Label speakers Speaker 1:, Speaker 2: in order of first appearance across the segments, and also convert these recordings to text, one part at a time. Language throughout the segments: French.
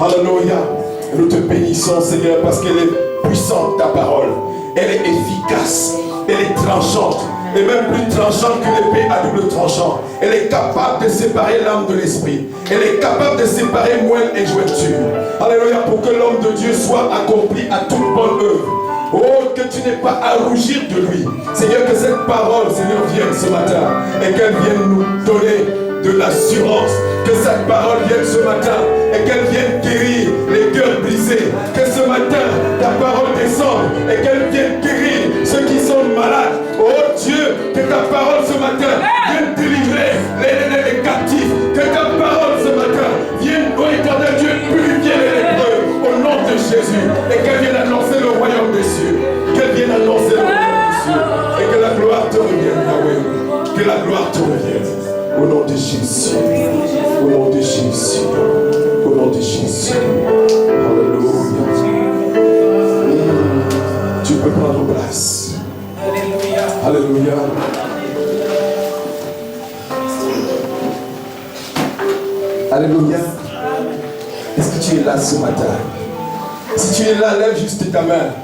Speaker 1: Alléluia. Nous te bénissons, Seigneur, parce qu'elle est puissante, ta parole. Elle est efficace, elle est tranchante, et même plus tranchante qu'une épée à double tranchant. Elle est capable de séparer l'âme de l'esprit. Elle est capable de séparer moelle et jointure. Alléluia, pour que l'homme de Dieu soit accompli à toute bonne œuvre. Oh, que tu n'aies pas à rougir de lui. Seigneur, que cette parole, Seigneur, vienne ce matin et qu'elle vienne nous donner de l'assurance. Que cette parole vienne ce matin et qu'elle vienne guérir les cœurs brisés. Que ce matin, ta parole descende et qu'elle vienne guérir ceux qui sont malades. Oh Dieu, que ta parole ce matin vienne délivrer les captifs. Que ta parole ce matin vienne, oh éternel Dieu, purifier les lépreux au nom de Jésus. Et qu'elle vienne annoncer le royaume des cieux. Qu'elle vienne annoncer le royaume des cieux. Et que la gloire te revienne, Yahweh. Que la gloire te revienne. Au nom de Jésus. Au nom de Jésus. Au nom de Jésus. Alléluia. Tu peux prendre place.
Speaker 2: Alléluia.
Speaker 1: Alléluia. Alléluia. Est-ce que tu es là ce matin? Si tu es là, lève juste ta main.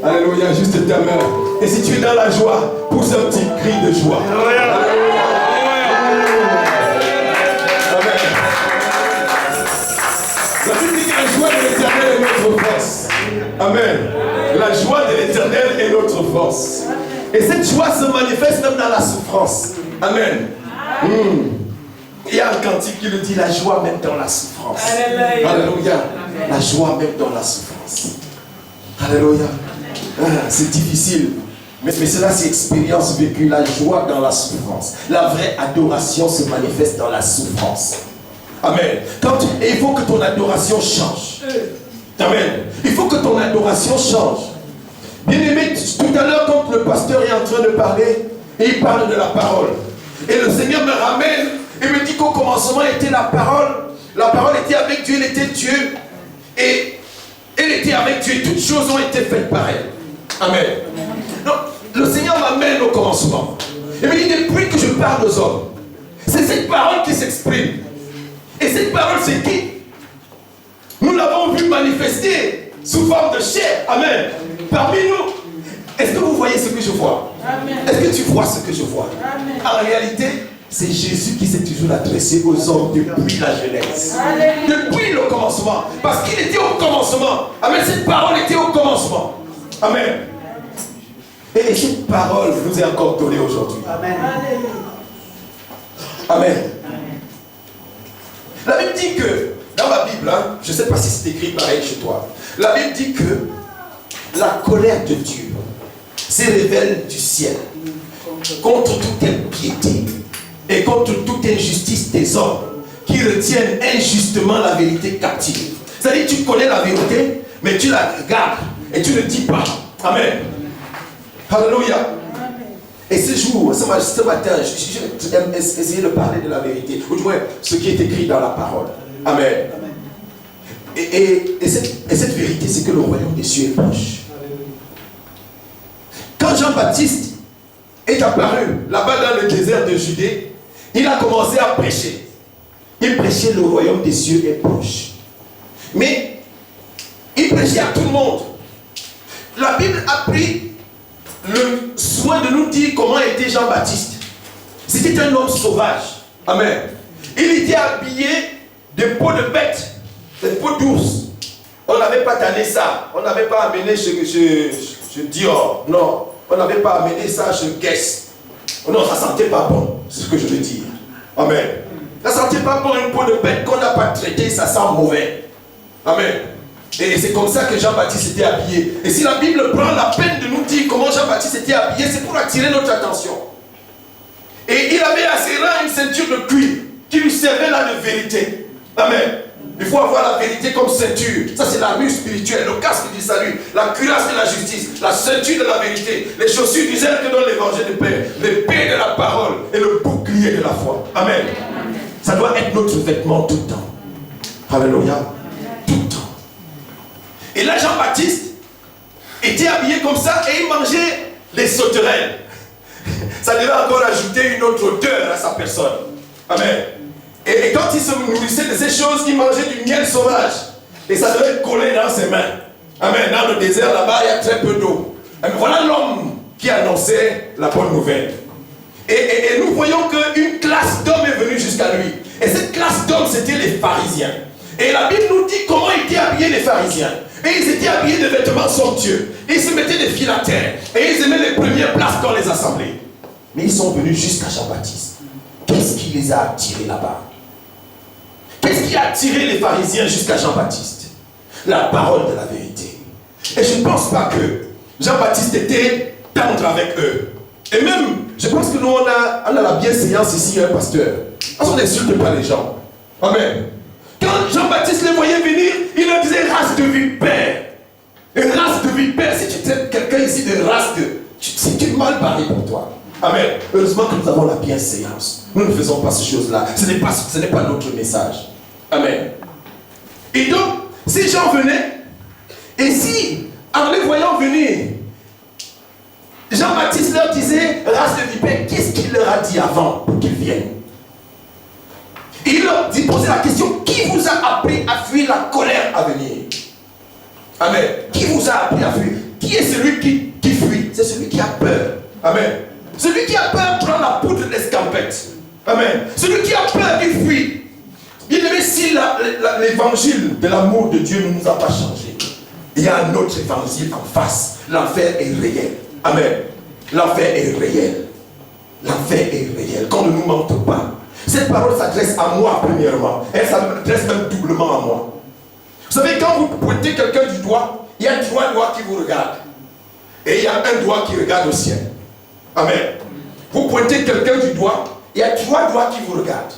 Speaker 1: Alléluia, juste ta main. Et si tu es dans la joie, pousse un petit cri de joie. Alléluia. La Bible dit que la joie de l'Éternel est notre force. Amen. La joie de l'Éternel est notre force. Et cette joie se manifeste même dans la souffrance. Amen. Il y a un cantique qui le dit, la joie même dans la souffrance. Alléluia. La joie même dans la souffrance. Alléluia. C'est difficile. Mais cela, c'est expérience vécue. La joie dans la souffrance. La vraie adoration se manifeste dans la souffrance. Amen. Et il faut que ton adoration change. Amen. Il faut que ton adoration change. Bien-aimé, tout à l'heure, quand le pasteur est en train de parler, et il parle de la parole. Et le Seigneur me ramène et me dit qu'au commencement était la parole. La parole était avec Dieu, elle était Dieu. Et elle était avec Dieu. Toutes choses ont été faites par elle. Amen. Donc, le Seigneur m'amène au commencement. Il me dit, depuis que je parle aux hommes, c'est cette parole qui s'exprime. Et cette parole, c'est qui? Nous l'avons vu manifester sous forme de chair. Amen. Parmi nous. Est-ce que vous voyez ce que je vois? Est-ce que tu vois ce que je vois? Amen. En réalité, c'est Jésus qui s'est toujours adressé aux hommes depuis la Genèse. Depuis le commencement. Parce qu'il était au commencement. Amen. Cette parole était au commencement. Amen. Et cette parole nous est encore donnée aujourd'hui. Amen. Amen. La Bible dit que, dans ma Bible, je ne sais pas si c'est écrit pareil chez toi, la Bible dit que la colère de Dieu se révèle du ciel contre toute impiété et contre toute injustice des hommes qui retiennent injustement la vérité captive. C'est-à-dire que tu connais la vérité, mais tu la regardes et tu ne dis pas. Amen. Alléluia. Et ce jour, ce matin, j'aime essayer de parler de la vérité, ou du moins ce qui est écrit dans la parole. Amen. Et cette vérité, c'est que le royaume des cieux est proche. Quand Jean-Baptiste est apparu là-bas dans le désert de Judée, il a commencé à prêcher. Il prêchait le royaume des cieux est proche. Mais il prêchait à tout le monde. La Bible a pris le soin de nous dire comment était Jean-Baptiste. C'était un homme sauvage. Amen. Il était habillé de peaux de bête, de peaux d'ours. On n'avait pas tanné ça. On n'avait pas amené chez Dior. Non. On n'avait pas amené ça chez Guess. Non, ça sentait pas bon. C'est ce que je veux dire. Amen. Ça sentait pas bon une peau de bête qu'on n'a pas traité, ça sent mauvais. Amen. Et c'est comme ça que Jean-Baptiste était habillé. Et si la Bible prend la peine de nous dire comment Jean-Baptiste était habillé, c'est pour attirer notre attention. Et il avait à ses reins une ceinture de cuir qui lui servait là de vérité. Amen. Il faut avoir la vérité comme ceinture. Ça, c'est l'armure spirituelle, le casque du salut, la cuirasse de la justice, la ceinture de la vérité, les chaussures du zèle que donne l'évangile de paix, l'épée de la parole et le bouclier de la foi. Amen. Ça doit être notre vêtement tout le temps. Alléluia. Tout le temps. Et là, Jean-Baptiste était habillé comme ça et il mangeait les sauterelles. Ça devait encore ajouter une autre odeur à sa personne. Amen. Et quand il se nourrissait de ces choses, il mangeait du miel sauvage. Et ça devait coller dans ses mains. Amen. Dans le désert, là-bas, il y a très peu d'eau. Voilà l'homme qui annonçait la bonne nouvelle. Et nous voyons qu'une classe d'hommes est venue jusqu'à lui. Et cette classe d'hommes, c'était les pharisiens. Et la Bible nous dit comment étaient habillés les pharisiens. Et ils étaient habillés de vêtements somptueux. Et ils se mettaient des fils à terre. Et ils aimaient les premières places dans les assemblées. Mais ils sont venus jusqu'à Jean-Baptiste. Qu'est-ce qui les a attirés là-bas? Qu'est-ce qui a attiré les pharisiens jusqu'à Jean-Baptiste? La parole de la vérité. Et je ne pense pas que Jean-Baptiste était tendre avec eux. Et même, je pense que nous, on a la bienséance ici, un pasteur. On n'insulte pas les gens. Amen. Quand Jean-Baptiste les voyait venir, il leur disait race de vipère. Une race de vipère. Si tu es quelqu'un ici de race de... C'est une mal barré pour toi. Amen. Heureusement que nous avons la bienséance. Nous ne faisons pas ces choses-là. Ce n'est pas notre message. Amen. Et donc, ces gens venaient, et si, en les voyant venir, Jean-Baptiste leur disait, race de vipère, qu'est-ce qu'il leur a dit avant pour qu'ils viennent? Et il leur dit, posez la question, qui vous a appris à fuir la colère à venir? Amen. Qui vous a appris à fuir? Qui est celui qui fuit? C'est celui qui a peur. Amen. Celui qui a peur prend la poudre de l'escampette. Amen. Celui qui a peur, il fuit. Bien aimé, si l'évangile de l'amour de Dieu ne nous a pas changé, il y a un autre évangile en face. L'enfer est réel. Amen. L'enfer est réel. L'enfer est réel. Qu'on ne nous mente pas. Cette parole s'adresse à moi premièrement. Elle s'adresse même doublement à moi. Vous savez, quand vous pointez quelqu'un du doigt, il y a 3 doigts qui vous regardent. Et il y a un doigt qui regarde au ciel. Amen. Vous pointez quelqu'un du doigt, il y a 3 doigts qui vous regardent.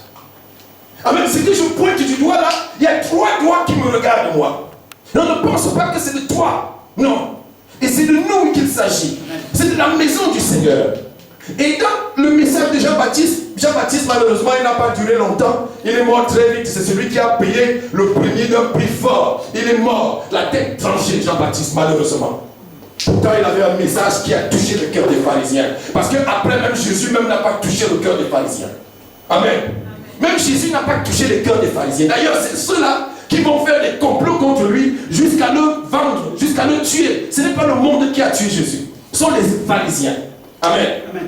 Speaker 1: Amen. Ce que je pointe du doigt là, il y a 3 doigts qui me regardent moi. On ne pense pas que c'est de toi. Non. Et c'est de nous qu'il s'agit. C'est de la maison du Seigneur. Et dans le message de Jean-Baptiste, malheureusement, il n'a pas duré longtemps. Il est mort très vite. C'est celui qui a payé le premier d'un prix fort. Il est mort, la tête tranchée, Jean-Baptiste, malheureusement. Pourtant, il avait un message qui a touché le cœur des pharisiens. Parce qu'après, même Jésus n'a pas touché le cœur des pharisiens. Amen. Même Jésus n'a pas touché le cœur des pharisiens. D'ailleurs, c'est ceux-là qui vont faire des complots contre lui jusqu'à le vendre, jusqu'à le tuer. Ce n'est pas le monde qui a tué Jésus. Ce sont les pharisiens. Amen. Amen.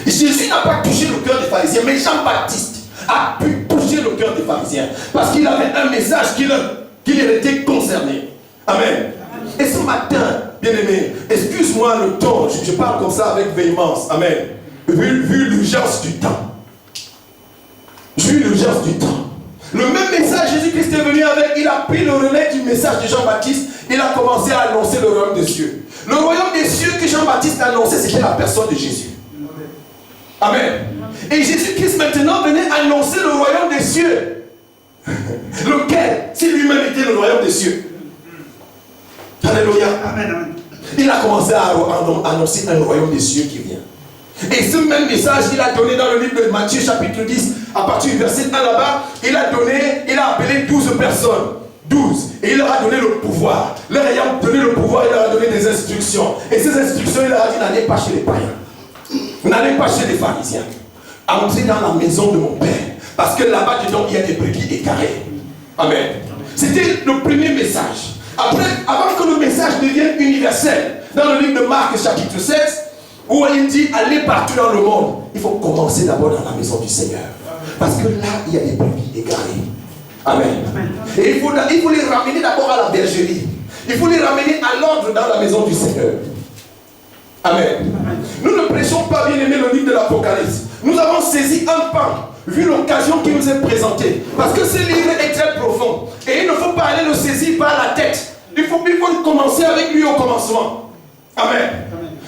Speaker 1: Jésus n'a pas touché le cœur des pharisiens, mais Jean-Baptiste a pu toucher le cœur des pharisiens. Parce qu'il avait un message qui les était concerné. Amen. Et ce matin, bien-aimé, excuse-moi le ton, je parle comme ça avec véhémence. Amen. Vu l'urgence du temps. Vu l'urgence du temps. Le même message Jésus-Christ est venu avec, il a pris le relais du message de Jean-Baptiste, il a commencé à annoncer le royaume des cieux. Le royaume des cieux que Jean-Baptiste a annoncé, c'était la personne de Jésus. Amen. Et Jésus-Christ maintenant venait annoncer le royaume des cieux. Lequel, si lui-même était le royaume des cieux. Alléluia. Amen. Il a commencé à annoncer un royaume des cieux qui vient. Et ce même message, il a donné dans le livre de Matthieu chapitre 10, à partir du verset 1 là-bas, il a appelé 12 personnes. 12. Et il leur a donné le pouvoir. Leur ayant donné le pouvoir, il leur a donné des instructions. Et ces instructions, il leur a dit, n'allez pas chez les païens. N'allez pas chez les pharisiens. Entrez dans la maison de mon Père. Parce que là-bas, dedans, il y a des brebis égarées. Amen. C'était le premier message. Après, avant que le message devienne universel, dans le livre de Marc chapitre 16, où il dit, allez partout dans le monde, il faut commencer d'abord dans la maison du Seigneur. Parce que là, il y a des brebis égarées. Amen. Et il faut les ramener d'abord à la bergerie. Il faut les ramener à l'ordre dans la maison du Seigneur. Amen. Nous ne prêchons pas, bien aimé, le livre de l'Apocalypse. Nous avons saisi un pan, vu l'occasion qui nous est présentée. Parce que ce livre est très profond. Et il ne faut pas aller le saisir par la tête. Il faut commencer avec lui au commencement. Amen.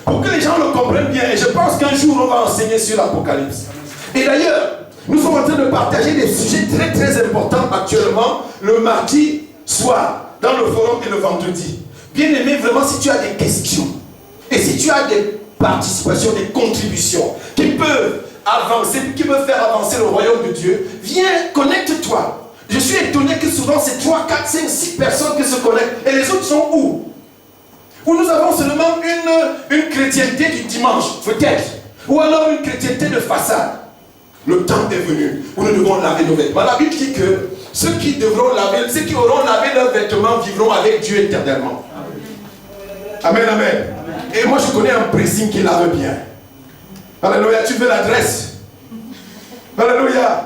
Speaker 1: Pour que les gens le comprennent bien. Et je pense qu'un jour, on va enseigner sur l'Apocalypse. Et d'ailleurs, nous sommes en train de partager des sujets très très importants actuellement, le mardi soir, dans le forum et le vendredi. Bien aimé, vraiment, si tu as des questions, et si tu as des participations, des contributions qui peuvent avancer, qui peuvent faire avancer le royaume de Dieu, viens, connecte-toi. Je suis étonné que souvent c'est 3, 4, 5, 6 personnes qui se connectent. Et les autres sont où? Où nous avons seulement une chrétienté du dimanche, peut-être. Ou alors une chrétienté de façade. Le temps est venu où nous devons laver nos vêtements. La Bible dit que ceux qui auront lavé leurs vêtements vivront avec Dieu éternellement. Amen, amen. Et moi, je connais un pressing qui lave bien. Alléluia, tu veux l'adresse? Alléluia.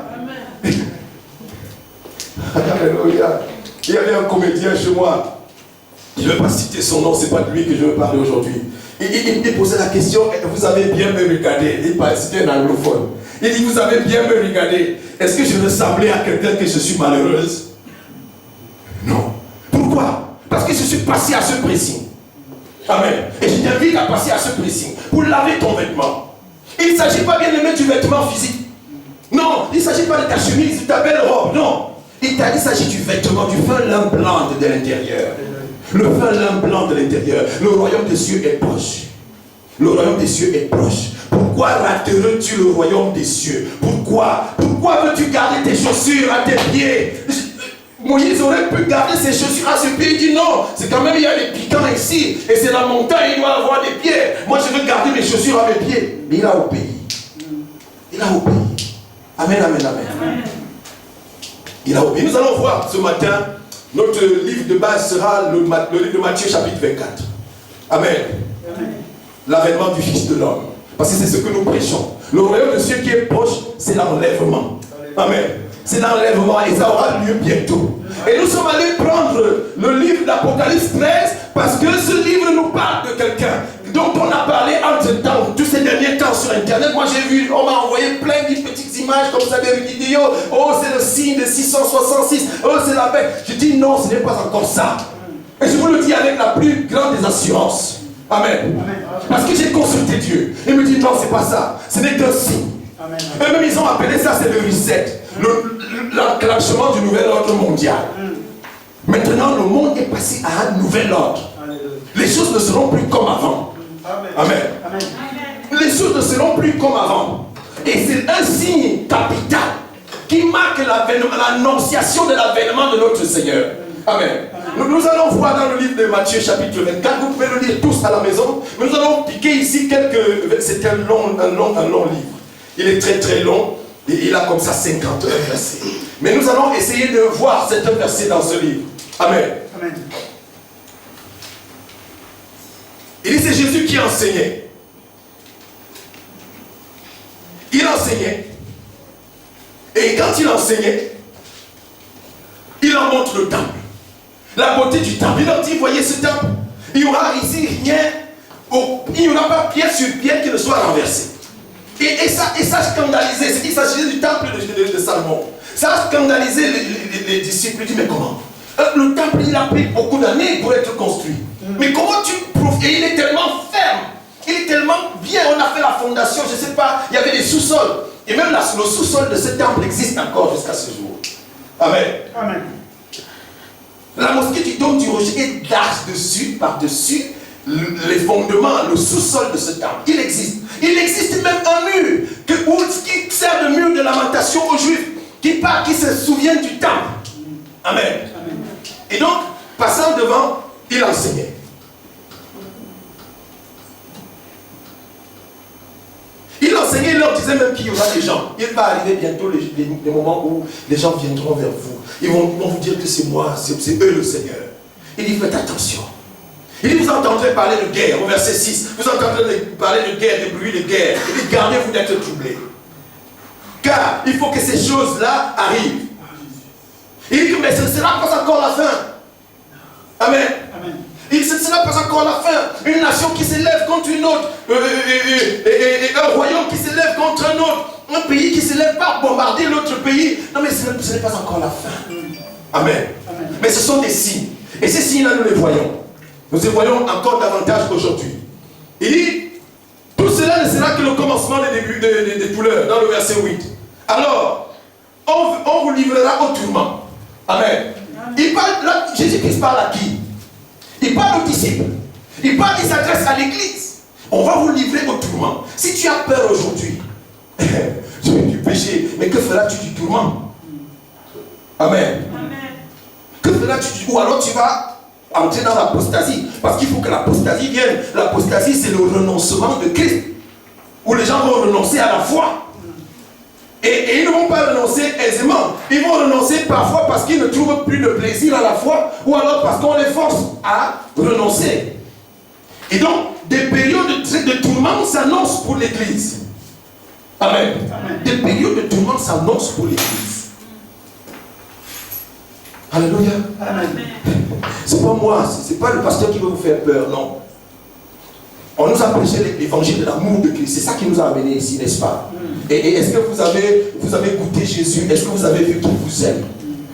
Speaker 1: Alléluia. Il y avait un comédien chez moi. Je ne vais pas citer son nom, ce n'est pas de lui que je veux parler aujourd'hui. Il posait la question, vous avez bien me regardé. C'était un anglophone. Il dit, vous avez bien me regardé. Est-ce que je ressemblais à quelqu'un que je suis malheureuse? Non. Pourquoi? Parce que je suis passé à ce pressing. Amen. Et je t'invite à passer à ce pressing pour laver ton vêtement. Il ne s'agit pas bien de mettre du vêtement physique. Non, il ne s'agit pas de ta chemise, de ta belle robe. Non. Il s'agit du vêtement, du fin lin blanc de l'intérieur. Le fin lin blanc de l'intérieur. Le royaume des cieux est proche. Le royaume des cieux est proche. Pourquoi raterais-tu le royaume des cieux? Pourquoi veux-tu garder tes chaussures à tes pieds? Moïse aurait pu garder ses chaussures à ses pieds. Il dit non, c'est quand même, il y a des piquants ici. Et c'est la montagne, il doit avoir des pieds. Moi, je veux garder mes chaussures à mes pieds. Mais il a obéi. Il a obéi. Amen, amen, amen. Amen. Il a obéi. Nous allons voir ce matin, notre livre de base sera le livre de Matthieu chapitre 24. Amen. Amen. L'avènement du Fils de l'homme. Parce que c'est ce que nous prêchons. Le royaume de Dieu qui est proche, c'est l'enlèvement. Amen. C'est l'enlèvement et ça aura lieu bientôt. Et nous sommes allés prendre le livre d'Apocalypse 13 parce que ce livre nous parle de quelqu'un dont on a parlé entre temps, tous ces derniers temps sur internet. Moi j'ai vu, on m'a envoyé plein de petites images comme ça, des vidéos. Oh, c'est le signe de 666. Oh, c'est la bête. Je dis non, ce n'est pas encore ça. Et je vous le dis avec la plus grande des assurances. Amen. Parce que j'ai consulté Dieu. Il me dit non, c'est pas ça. Ce n'est qu'un signe. Eux-mêmes ils ont appelé ça, c'est le reset. L'enclenchement du nouvel ordre mondial. Maintenant, le monde est passé à un nouvel ordre. Les choses ne seront plus comme avant. Amen. Les choses ne seront plus comme avant. Et c'est un signe capital qui marque l'annonciation de l'avènement de notre Seigneur. Amen. Nous allons voir dans le livre de Matthieu chapitre 24, vous pouvez le lire tous à la maison, mais nous allons piquer ici quelques... C'est un long livre. Il est très très long, et il a comme ça 51 versets. Mais nous allons essayer de voir certains versets dans ce livre. Amen. Amen. Il dit c'est Jésus qui enseignait. Il enseignait. Et quand il enseignait, il en montre le temple. La beauté du temple. Il leur dit, voyez ce temple, il n'y aura ici rien, il n'y aura pas pierre sur pierre qui ne soit renversée. Et ça scandalisait, c'est qu'il s'agissait du temple de Salomon. Ça a scandalisé les disciples. Ils disent, mais comment? Le temple, il a pris beaucoup d'années pour être construit. Mais comment tu prouves? Et il est tellement ferme, il est tellement bien, on a fait la fondation, je ne sais pas, il y avait des sous-sols. Et même le sous-sol de ce temple existe encore jusqu'à ce jour. Amen. Amen. La mosquée du Dôme du Rocher est large dessus, par-dessus les fondements, le sous-sol de ce temple. Il existe. Il existe même un mur qui sert de mur de lamentation aux Juifs, qui se souviennent du temple. Amen. Amen. Et donc, passant devant, il enseignait. Il enseignait, il leur disait même qu'il y aura des gens. Il va arriver bientôt les moments où les gens viendront vers vous. Ils vont vous dire que c'est moi, c'est eux le Seigneur. Il dit, faites attention. Il dit, vous entendrez parler de guerre, au verset 6. Vous entendrez parler de guerre, de bruit de guerre. Il dit, gardez-vous d'être troublés. Car il faut que ces choses-là arrivent. Il dit, mais ce ne sera pas encore la fin. Amen. Amen. Il ne sera pas encore la fin. Une nation qui s'élève contre une autre. Et un royaume qui s'élève contre un autre. Un pays qui s'élève par bombarder l'autre pays. Non, mais ce n'est pas encore la fin. Amen. Amen. Mais ce sont des signes. Et ces signes-là, nous les voyons. Nous les voyons encore davantage aujourd'hui. Il dit, tout cela ne sera que le commencement des douleurs, dans le verset 8. Alors, on vous livrera au tourment. Amen. Il parle, là, Jésus-Christ parle à qui? Il parle aux disciples. Il s'adresse à l'église. On va vous livrer au tourment. Si tu as peur aujourd'hui, tu es du péché, mais que feras-tu du tourment? Amen. Amen. Que feras-tu du... Ou alors tu vas entrer dans l'apostasie. Parce qu'il faut que l'apostasie vienne. L'apostasie, c'est le renoncement de Christ. Où les gens vont renoncer à la foi. Et ils ne vont pas renoncer aisément. Ils vont renoncer parfois parce qu'ils ne trouvent plus de plaisir à la foi, ou alors parce qu'on les force à renoncer. Et donc, des périodes de tourment s'annoncent pour l'Église. Amen. Amen. Des périodes de tourment s'annoncent pour l'Église. Alléluia. Amen. C'est pas moi, c'est pas le pasteur qui veut vous faire peur, non. On nous a prêché l'évangile de l'amour de Christ. C'est ça qui nous a amenés ici, n'est-ce pas? Et est-ce que vous avez goûté Jésus? Est-ce que vous avez vu qu'il vous aime?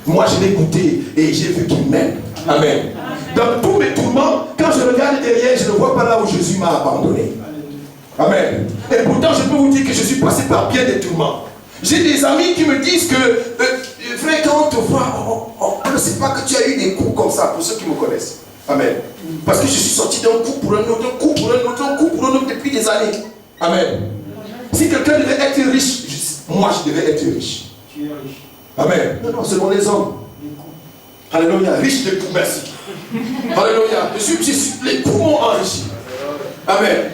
Speaker 1: Moi, je l'ai goûté et j'ai vu qu'il m'aime. Amen. Dans tous mes tourments, quand je regarde derrière, je ne vois pas là où Jésus m'a abandonné. Amen. Et pourtant, je peux vous dire que je suis passé par bien des tourments. J'ai des amis qui me disent que, frère, quand on te voit, on ne sait pas que tu as eu des coups comme ça, pour ceux qui me connaissent. Amen. Parce que je suis sorti d'un coup pour un autre, un coup pour un autre, un coup pour un autre depuis des années. Amen. Si quelqu'un devait être riche, moi je devais être riche. Tu es riche. Amen. Non, non, selon les hommes. Alléluia. Riche de coups, merci. Alléluia. Les coups m'ont enrichi. Amen.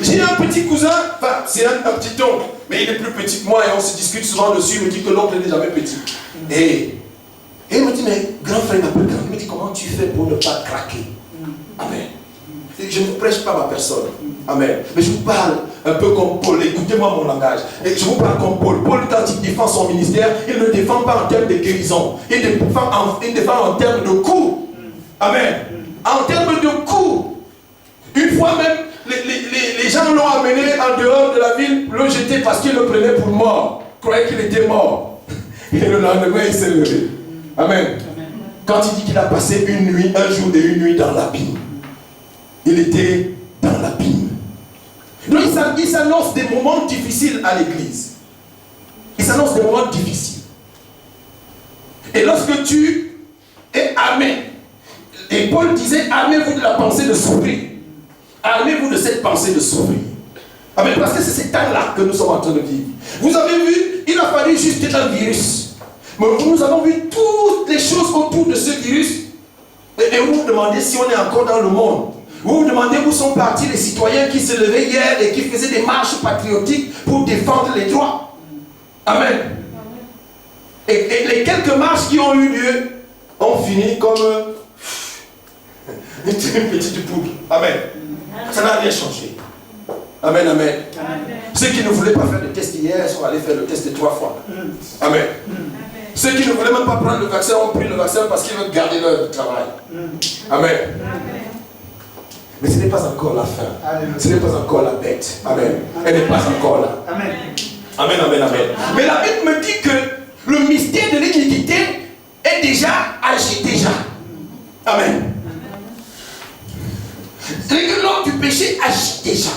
Speaker 1: J'ai un petit cousin, enfin, c'est un petit oncle, mais il est plus petit que moi et on se discute souvent dessus. Il me dit que l'oncle n'est jamais petit. Et il me dit, mais grand frère, il me dit, comment tu fais pour ne pas craquer? Amen. Je ne vous prêche pas ma personne. Amen. Mais je vous parle un peu comme Paul. Écoutez-moi mon langage. Et je vous parle comme Paul. Paul, quand il défend son ministère, il ne défend pas en termes de guérison. Il défend en termes de coups. Amen. En termes de coups. Une fois même, les gens l'ont amené en dehors de la ville, l'ont jeté parce qu'ils le prenaient pour mort. Ils croyaient qu'il était mort. Et le lendemain, il s'est levé. Amen. Quand il dit qu'il a passé une nuit, un jour et une nuit dans l'abîme, il était dans l'abîme. Donc il s'annonce des moments difficiles à l'église. Il s'annonce des moments difficiles. Et lorsque tu es armé, et Paul disait, armez-vous de la pensée de souffrir. Armez-vous de cette pensée de souffrir. Amen. Parce que c'est ce temps-là que nous sommes en train de vivre. Vous avez vu, il a fallu juste un virus. Mais nous avons vu toutes les choses autour de ce virus. Et vous vous demandez si on est encore dans le monde. Vous vous demandez où sont partis les citoyens qui se levaient hier et qui faisaient des marches patriotiques pour défendre les droits. Amen. Et les quelques marches qui ont eu lieu ont fini comme une petite poule. Amen. Ça n'a rien changé. Amen, amen. Ceux qui ne voulaient pas faire le test hier sont allés faire le test 3 fois. Amen. Ceux qui ne voulaient même pas prendre le vaccin ont pris le vaccin parce qu'ils veulent garder leur travail. Amen. Mais ce n'est pas encore la fin. Ce n'est pas encore la bête. Amen. Elle n'est pas encore là. Amen. Amen, amen, amen. Mais la Bible me dit que le mystère de l'iniquité est déjà agi déjà. Amen. C'est-à-dire que l'homme du péché agit déjà.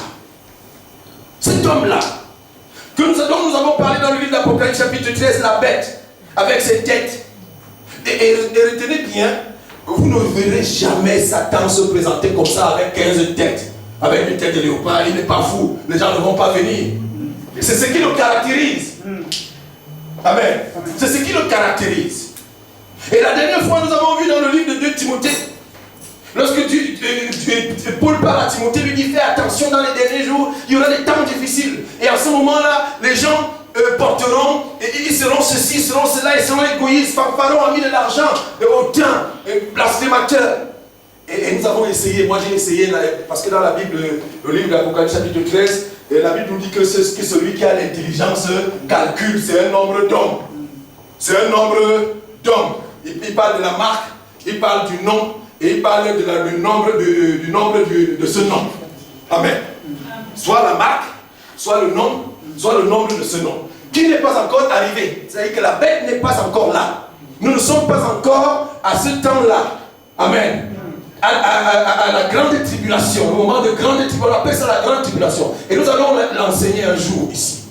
Speaker 1: Cet homme-là, dont nous avons parlé dans le livre d'Apocalypse chapitre 13, la bête, avec ses têtes. Et retenez bien, vous ne verrez jamais Satan se présenter comme ça avec 15 têtes. Avec une tête de léopard, il n'est pas fou. Les gens ne vont pas venir. C'est ce qui le caractérise. Amen. C'est ce qui le caractérise. Et la dernière fois, nous avons vu dans le livre de 2 Timothée, lorsque Paul parle à Timothée, lui dit, fais attention dans les derniers jours, il y aura des temps difficiles. Et à ce moment-là, les gens porteront, et ils seront ceci, ils seront cela, ils seront égoïstes, fanfarons, amis de l'argent, hautains, blasphémateurs. Et nous avons essayé, moi j'ai essayé, parce que dans la Bible, le livre d'Apocalypse chapitre 13, la Bible nous dit que celui qui a l'intelligence calcule, c'est un nombre d'hommes. C'est un nombre d'hommes. Il parle de la marque, il parle du nom, et il parle du nombre de ce nom. Amen. Soit la marque, soit le nom, soit le nombre de ce nom. Qui n'est pas encore arrivé. C'est-à-dire que la bête n'est pas encore là. Nous ne sommes pas encore à ce temps-là. Amen. À la grande tribulation, au moment de grande tribulation, on appelle ça la grande tribulation. Et nous allons l'enseigner un jour ici.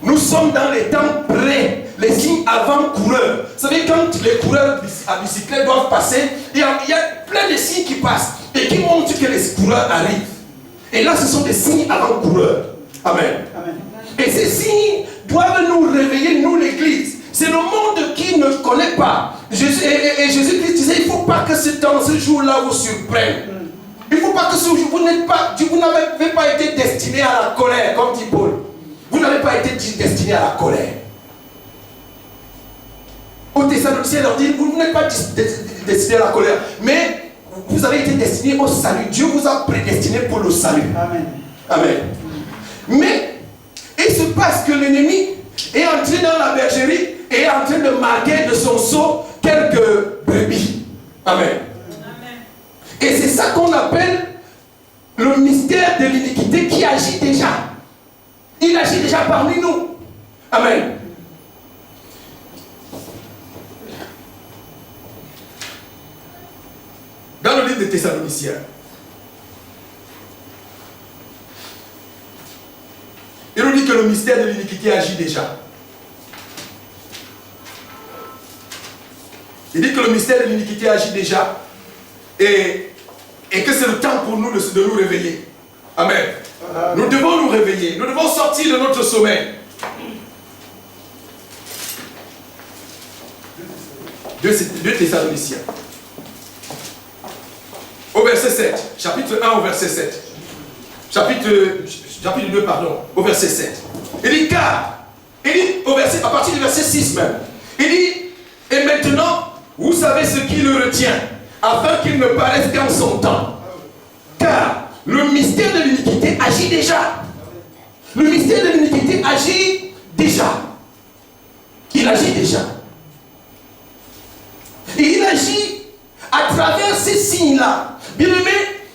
Speaker 1: Nous sommes dans les temps près, les signes avant-coureurs. Vous savez, quand les coureurs à bicyclette doivent passer, il y a plein de signes qui passent et qui montrent que les coureurs arrivent. Et là, ce sont des signes avant-coureurs. Amen. Amen. Et ces signes doivent nous réveiller, nous l'église. C'est le monde qui ne connaît pas. Et Jésus-Christ disait, il ne faut pas que ce jour-là vous surprenne. Il ne faut pas que ce jour, vous n'avez pas été destiné à la colère, comme dit Paul. Vous n'avez pas été destiné à la colère. aux Thessaloniciens, leur dit, vous n'êtes pas destinés à la colère, mais vous avez été destinés au salut. Dieu vous a prédestinés pour le salut. Amen. Amen. Mais il se passe que l'ennemi est entré dans la bergerie et est en train de marquer de son sceau quelques brebis. Amen. Et c'est ça qu'on appelle le mystère de l'iniquité qui agit déjà. Il agit déjà parmi nous. Amen. Dans le livre des Thessaloniciens, il nous dit que le mystère de l'iniquité agit déjà. Il dit que le mystère de l'iniquité agit déjà et que c'est le temps pour nous de nous réveiller. Amen. Nous devons nous réveiller. Nous devons sortir de notre sommeil. 2 Thessaloniciens. Au verset 7. Chapitre 1 au verset 7. Chapitre 2, pardon. Au verset 7. Il dit car. Il dit à partir du verset 6 même. Il dit et maintenant, vous savez ce qui le retient, afin qu'il ne paraisse qu'en son temps. Car le mystère de l'iniquité agit déjà. Le mystère de l'iniquité agit déjà. Il agit déjà. Et il agit à travers ces signes-là. Bien aimé,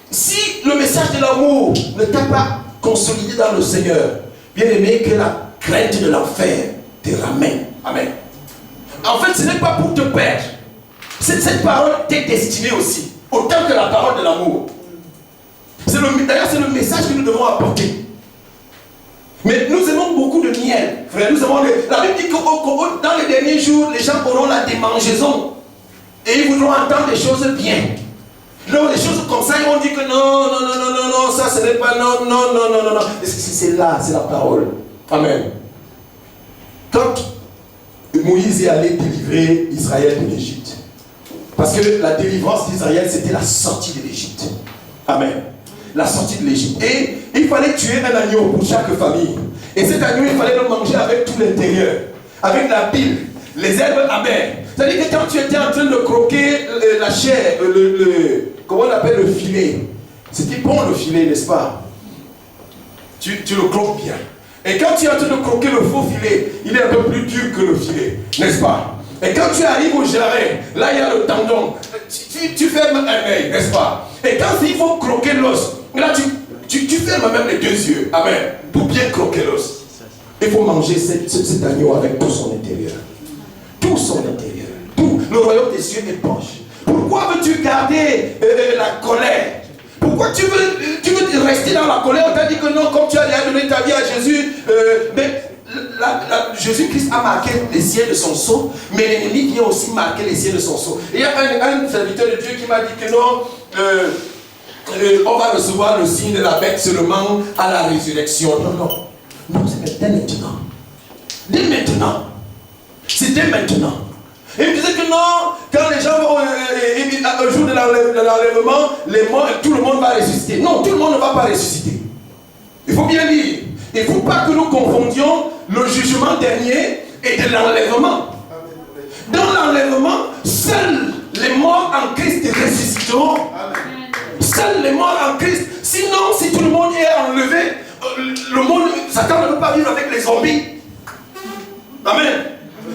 Speaker 1: si le message de l'amour ne t'a pas consolidé dans le Seigneur, bien aimé, que la crainte de l'enfer te ramène. Amen. En fait, ce n'est pas pour te perdre. Cette parole t'est destinée aussi, autant que la parole de l'amour. D'ailleurs, c'est le message que nous devons apporter. Mais nous aimons beaucoup de miel, frère. Nous aimons la Bible dit que dans les derniers jours, les gens auront la démangeaison. Et ils voudront entendre des choses bien. Non, des choses comme ça, ils vont dire que non, ça ce n'est pas, non. C'est là, c'est la parole. Amen. Quand Moïse est allé délivrer Israël de l'Égypte, parce que la délivrance d'Israël, c'était la sortie de l'Égypte. Amen. La sortie de l'Égypte. Et il fallait tuer un agneau pour chaque famille. Et cet agneau, il fallait le manger avec tout l'intérieur. Avec la bile, les herbes amères. C'est-à-dire que quand tu étais en train de croquer la chair, comment on appelle le filet. C'était bon le filet, n'est-ce pas? Tu le croques bien. Et quand tu es en train de croquer le faux filet, il est un peu plus dur que le filet, n'est-ce pas? Et quand tu arrives au jarret, là il y a le tendon, tu fermes un œil, n'est-ce pas? Et quand il faut croquer l'os, là tu fermes même les deux yeux, amen, pour bien croquer l'os. Il faut manger cet agneau avec tout son intérieur. Tout son intérieur. Tout. Le royaume des cieux est proche. Pourquoi veux-tu garder la colère? Pourquoi tu veux rester dans la colère? On t'a dit que non, comme tu as déjà donné ta vie à Jésus, mais Jésus-Christ a marqué les siens de son sceau, mais l'ennemi vient aussi marquer les siens de son sceau. Il y a un serviteur de Dieu qui m'a dit que non, on va recevoir le signe de la bête seulement à la résurrection. Non, c'est dès maintenant. Dès maintenant. C'est dès maintenant. Et il disait que non, quand les gens vont, au jour de l'enlèvement, les morts, tout le monde va ressusciter. Non, tout le monde ne va pas ressusciter. Il faut bien lire. Il ne faut pas que nous confondions le jugement dernier et de l'enlèvement. Dans l'enlèvement, seuls les morts en Christ ressusciteront. Seuls les morts en Christ. Sinon, si tout le monde est enlevé, le monde, Satan ne peut pas vivre avec les zombies. Amen.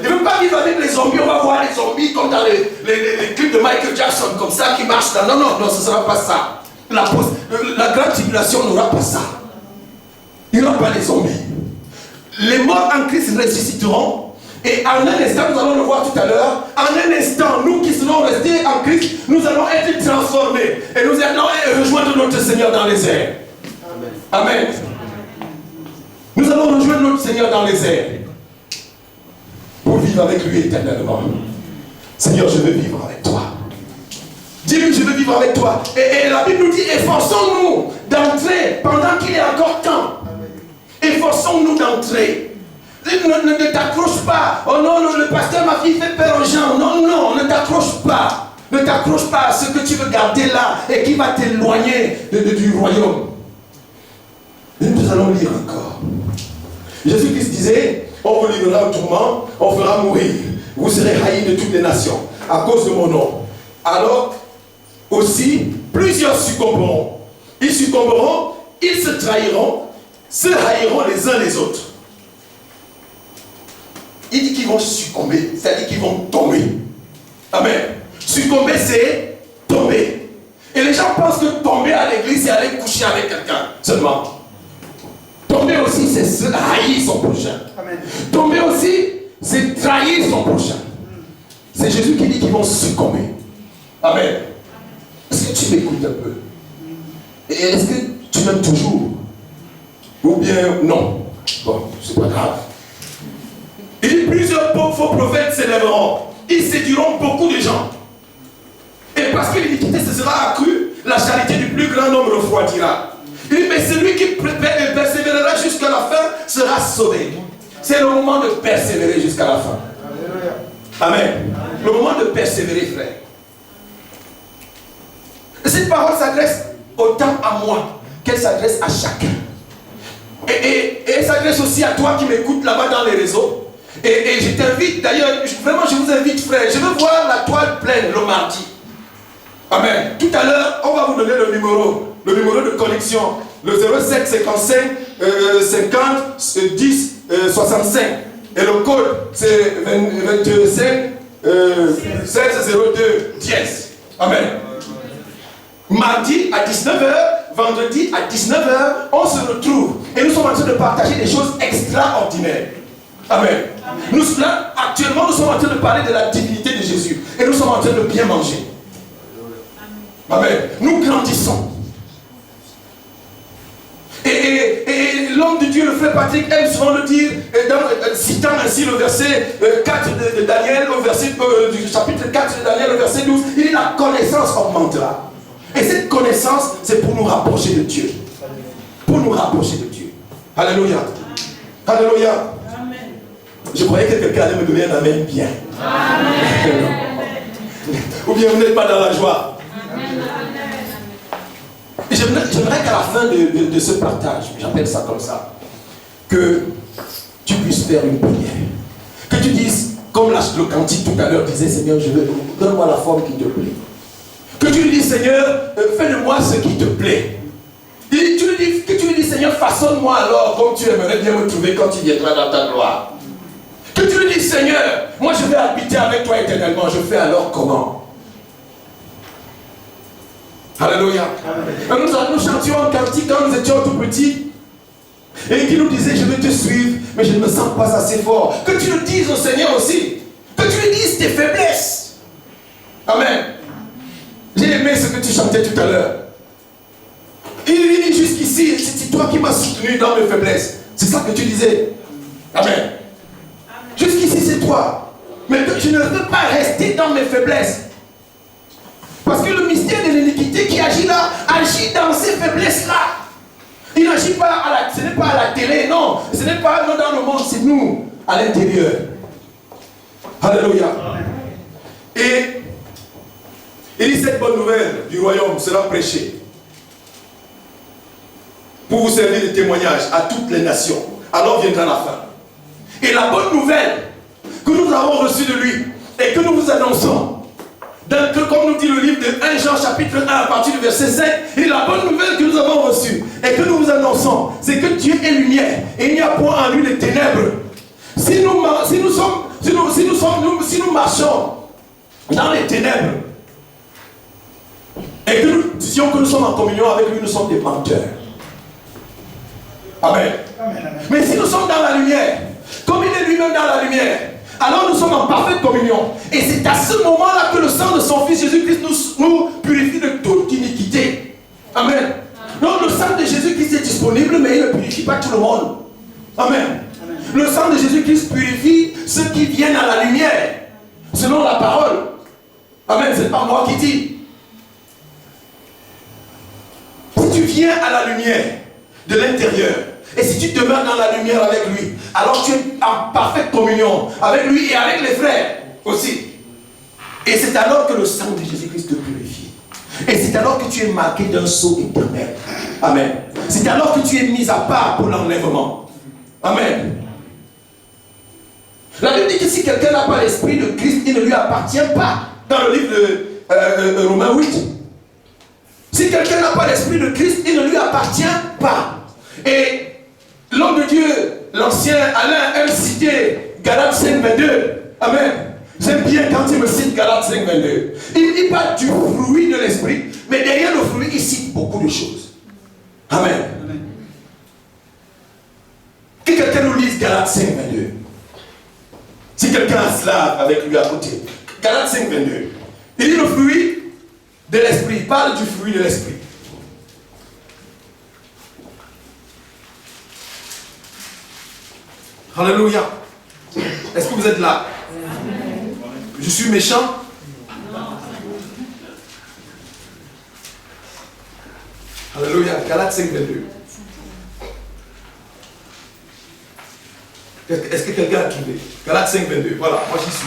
Speaker 1: Il ne veut pas vivre avec les zombies. On va voir les zombies comme dans les clips de Michael Jackson, comme ça, qui marchent dans... Non, ce ne sera pas ça. La grande tribulation n'aura pas ça. Il n'y aura pas les zombies. Les morts en Christ ressusciteront. Et en un instant, nous allons le voir tout à l'heure, en un instant, nous qui serons restés en Christ, nous allons être transformés. Et nous allons rejoindre notre Seigneur dans les airs. Amen. Nous allons rejoindre notre Seigneur dans les airs. Pour vivre avec lui éternellement. Seigneur, je veux vivre avec toi. Dis-lui, je veux vivre avec toi. Et la Bible nous dit, efforçons-nous d'entrer pendant qu'il est encore temps. Efforçons-nous d'entrer. Ne t'accroche pas. Oh non, le pasteur, ma fille fait peur aux gens. Non, ne t'accroche pas. Ne t'accroche pas à ce que tu veux garder là et qui va t'éloigner du royaume. Et nous allons lire encore. Jésus-Christ disait, on vous livrera au tourment, on fera mourir. vous serez haïs de toutes les nations à cause de mon nom. Alors aussi, plusieurs succomberont. Ils succomberont, ils se trahiront, se haïront les uns les autres. Il dit qu'ils vont succomber, c'est-à-dire qu'ils vont tomber. Amen. Succomber, c'est tomber. Et les gens pensent que tomber à l'église, c'est aller coucher avec quelqu'un seulement. Tomber aussi, c'est se haïr son prochain. Amen. Tomber aussi, c'est trahir son prochain. C'est Jésus qui dit qu'ils vont succomber. Amen. Est-ce que tu m'écoutes un peu? Et est-ce que tu m'aimes toujours? Ou bien non? Bon, c'est pas grave. Il dit plusieurs faux prophètes s'élèveront. Ils séduiront beaucoup de gens. Et parce que l'iniquité se sera accrue, la charité du plus grand nombre refroidira. Il dit, mais celui qui persévérera jusqu'à la fin sera sauvé. C'est le moment de persévérer jusqu'à la fin. Amen. Le moment de persévérer, frère. Cette parole s'adresse autant à moi qu'elle s'adresse à chacun. Et elle s'adresse aussi à toi qui m'écoutes là-bas dans les réseaux. Et je t'invite, d'ailleurs, vraiment je vous invite, frère, je veux voir la toile pleine le mardi. Amen. Tout à l'heure, on va vous donner le numéro de connexion, le 07 55 50 10 65. Et le code, c'est 25 16 02 10. Amen. Mardi à 19h, vendredi à 19h, on se retrouve. Et nous sommes en train de partager des choses extraordinaires. Amen. Actuellement, nous sommes en train de parler de la divinité de Jésus. Et nous sommes en train de bien manger. Amen. Nous grandissons. Et l'homme de Dieu, le frère Patrick, aime souvent le dire, citant ainsi le verset 4 de Daniel, au verset du chapitre 4 de Daniel, le verset 12, il dit la connaissance augmentera. Et cette connaissance, c'est pour nous rapprocher de Dieu. Pour nous rapprocher de Dieu. Alléluia. Alléluia. Amen. Je croyais que quelqu'un allait me donner un amen bien. Amen. Ou bien vous n'êtes pas dans la joie. J'aimerais qu'à la fin de ce partage, j'appelle ça comme ça, que tu puisses faire une prière. Que tu dises, comme le cantique tout à l'heure disait, Seigneur, donne-moi la forme qui te plaît. Que tu lui dis, Seigneur, fais de moi ce qui te plaît. Que tu lui dis, Seigneur, façonne-moi alors comme tu aimerais bien me trouver quand tu viendras dans ta gloire. Que tu lui dis, Seigneur, moi je vais habiter avec toi éternellement. Je fais alors comment? Alléluia. Nous chantions un cantique quand nous étions tout petits. Et qui nous disait, je vais te suivre, mais je ne me sens pas assez fort. Que tu le dises au Seigneur aussi. Que tu lui dises tes faiblesses. Amen. J'ai aimé ce que tu chantais tout à l'heure. Il dit jusqu'ici, c'est toi qui m'as soutenu dans mes faiblesses. C'est ça que tu disais. Amen. Jusqu'ici, c'est toi. Mais je ne veux pas rester dans mes faiblesses. Parce que le mystère de l'iniquité qui agit là, agit dans ces faiblesses-là. Il n'agit pas ce n'est pas à la télé, non. Ce n'est pas nous dans le monde, c'est nous, à l'intérieur. Alléluia. Et il dit cette bonne nouvelle du royaume sera prêchée pour vous servir de témoignage à toutes les nations. Alors viendra la fin. Et la bonne nouvelle que nous avons reçue de lui et que nous vous annonçons, comme nous dit le livre de 1 Jean chapitre 1 à partir du verset 5, et la bonne nouvelle que nous avons reçue et que nous vous annonçons, c'est que Dieu est lumière et il n'y a point en lui de ténèbres. Si nous marchons dans les ténèbres et que nous disions que nous sommes en communion avec lui, nous sommes des menteurs. Amen. Mais si nous sommes dans la lumière, comme il est lui-même dans la lumière, alors nous sommes en parfaite communion. Et c'est à ce moment-là que le sang de son Fils Jésus-Christ nous purifie de toute iniquité. Amen. Donc le sang de Jésus-Christ est disponible, mais il ne purifie pas tout le monde. Amen. Le sang de Jésus-Christ purifie ceux qui viennent à la lumière, selon la parole. Amen. Ce n'est pas moi qui dis. Si tu viens à la lumière de l'intérieur, et si tu demeures dans la lumière avec lui, alors tu es en parfaite communion avec lui et avec les frères aussi. Et c'est alors que le sang de Jésus-Christ te purifie. Et c'est alors que tu es marqué d'un sceau éternel. Amen. C'est alors que tu es mis à part pour l'enlèvement. Amen. La Bible dit que si quelqu'un n'a pas l'esprit de Christ, il ne lui appartient pas. Dans le livre de Romains 8. Si quelqu'un n'a pas l'esprit de Christ, il ne lui appartient pas. Et l'homme de Dieu, l'ancien Alain, aime citer Galates 5, 22. Amen. J'aime bien quand il me cite Galates 5, 22. Il parle du fruit de l'esprit, mais derrière le fruit, il cite beaucoup de choses. Amen. Que quelqu'un nous lise Galates 5, 22. Si quelqu'un a cela avec lui à côté. Galates 5, 22. Il dit le fruit de l'esprit. Il parle du fruit de l'esprit. Alléluia. Est-ce que vous êtes là? Je suis méchant? Alléluia. Galates 5, 22. Est-ce que quelqu'un a trouvé? Galates 5, 22. Voilà, moi j'y suis.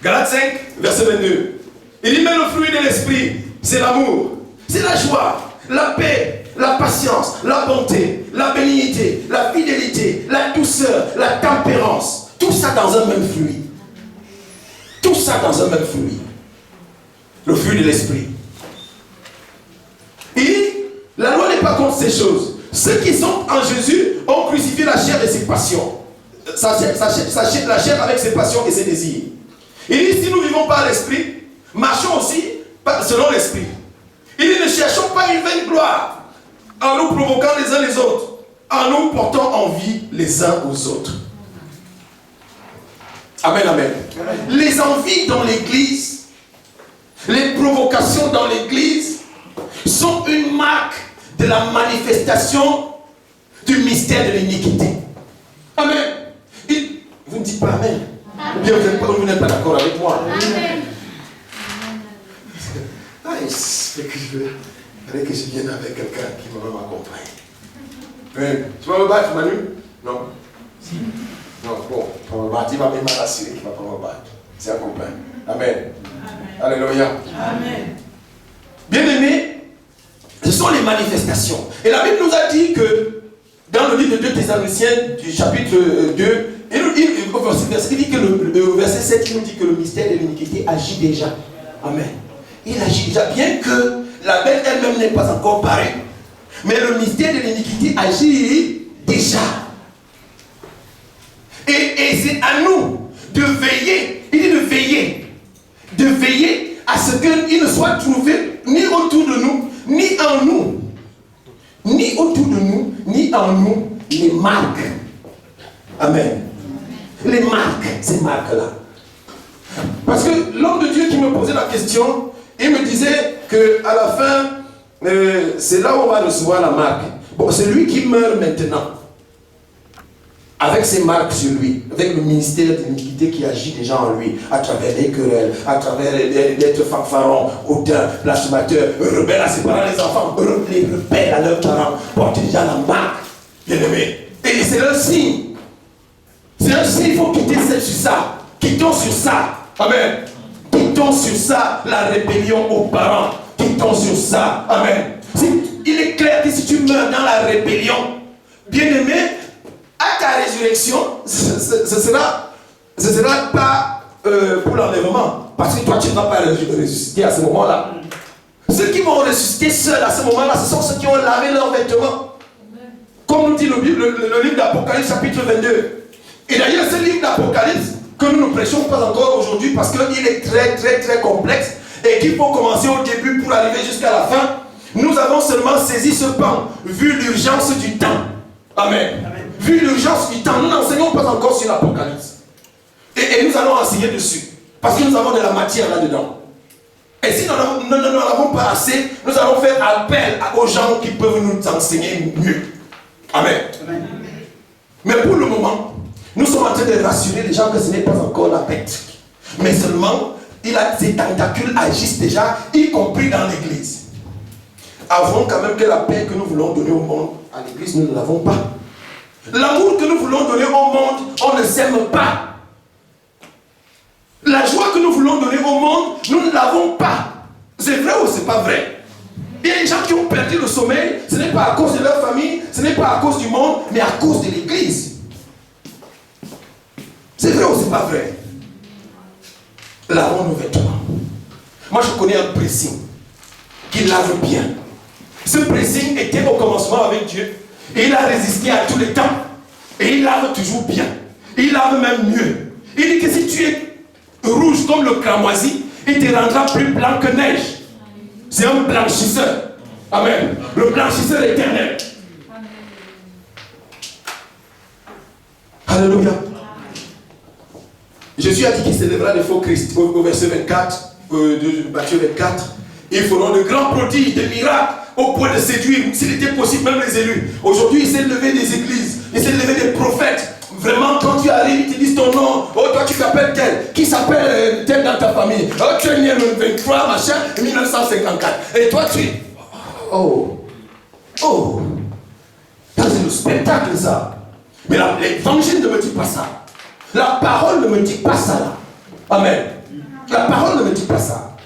Speaker 1: Galates 5, verset 22. Il dit, mais le fruit de l'esprit, c'est l'amour, c'est la joie, la paix, la patience, la bonté, la bénignité, la fidélité, la douceur, la tempérance. Tout ça dans un même fruit. Tout ça dans un même fruit. Le fruit de l'esprit. Et la loi n'est pas contre ces choses. Ceux qui sont en Jésus ont crucifié la chair et ses passions. La chair avec ses passions et ses désirs. Il dit, si nous vivons par l'esprit, marchons aussi selon l'esprit. Il dit, ne cherchons pas une vaine gloire en nous provoquant les uns les autres, en nous portant envie les uns aux autres. Amen, amen. Les envies dans l'église, les provocations dans l'église sont une marque de la manifestation du mystère de l'iniquité. Amen. Vous ne dites pas amen. Bien, vous n'êtes pas d'accord avec moi. Amen. Ah, il fallait que je vienne avec quelqu'un qui va m'accompagner. Tu vas me battre, Manu? Non. Non, bon, tu vas me battre, il va même m'assurer qu'il ne va pas me battre. C'est un copain. Amen. Alléluia. Amen. Bien-aimés, ce sont les manifestations. Et la Bible nous a dit que dans le livre de 2 Thessaloniciens du chapitre 2, il dit que le verset 7 il nous dit que le mystère de l'iniquité agit déjà. Amen. Il agit déjà, bien que la bête elle-même n'est pas encore parue. Mais le mystère de l'iniquité agit déjà. Et c'est à nous de veiller, il dit de veiller à ce qu'il ne soit trouvé ni autour de nous, ni en nous, ni autour de nous, ni en nous, les marques. Amen. Les marques, ces marques-là. Parce que l'homme de Dieu qui me posait la question, il me disait qu'à la fin, c'est là où on va recevoir la marque. Bon, c'est lui qui meurt maintenant. Avec ses marques sur lui, avec le ministère de l'iniquité qui agit déjà en lui, à travers les querelles, à travers d'être fanfaron, auteur, blasphémateur, rebelle à ses parents, les enfants, les rebelles à leurs parents, portent déjà la marque, bien aimé. Et c'est un signe. C'est un signe, il faut quitter sur ça. Quittons sur ça. Amen. Quittons sur ça la rébellion aux parents. Quittons sur ça. Amen. Il est clair que si tu meurs dans la rébellion, bien aimé, à ta résurrection, ce sera pas pour l'enlèvement. Parce que toi, tu ne vas pas ressusciter à ce moment-là. Ceux qui vont ressusciter seuls à ce moment-là, ce sont ceux qui ont lavé leurs vêtements. Comme nous dit le livre d'Apocalypse, chapitre 22. Et d'ailleurs, ce livre d'Apocalypse, que nous ne prêchons pas encore aujourd'hui, parce qu'il est très, très, très complexe, et qu'il faut commencer au début pour arriver jusqu'à la fin, nous avons seulement saisi ce pan, vu l'urgence du temps. Amen. Amen. Vu l'urgence du temps, nous n'enseignons pas encore sur l'Apocalypse. Et nous allons enseigner dessus. Parce que nous avons de la matière là-dedans. Et si nous n'en avons pas assez, nous allons faire appel aux gens qui peuvent nous enseigner mieux. Amen. Amen. Mais pour le moment, nous sommes en train de rassurer les gens que ce n'est pas encore la bête. Mais seulement, ses tentacules agissent déjà, y compris dans l'église. Avouons quand même que la paix que nous voulons donner au monde, à l'église, nous ne l'avons pas. L'amour que nous voulons donner au monde, on ne s'aime pas. La joie que nous voulons donner au monde, nous ne l'avons pas. C'est vrai ou c'est pas vrai? Il y a des gens qui ont perdu le sommeil, ce n'est pas à cause de leur famille, ce n'est pas à cause du monde, mais à cause de l'église. C'est vrai c'est pas vrai. Lavons nos vêtements. Moi, je connais un pressing qui lave bien. Ce pressing était au commencement avec Dieu. Et il a résisté à tous les temps. Et il lave toujours bien. Il lave même mieux. Il dit que si tu es rouge comme le cramoisi, il te rendra plus blanc que neige. C'est un blanchisseur. Amen. Le blanchisseur éternel. Alléluia. Jésus a dit qu'il s'élèvera des faux Christ au verset 24 de Matthieu 24. Ils feront de grands prodiges, des miracles au point de séduire, s'il était possible, même les élus. Aujourd'hui, il s'est levé des églises, il s'est levé des prophètes. Vraiment, quand tu arrives, ils te disent ton nom. Oh, toi, tu t'appelles tel. Qui s'appelle tel dans ta famille? Oh, tu es né le 23, machin, 1954. Et toi, tu es... Oh. Oh. Ça, c'est le spectacle, ça. Mais l'évangile ne me dit pas ça. La parole ne me dit pas ça. Là. Amen. La parole ne me dit pas ça.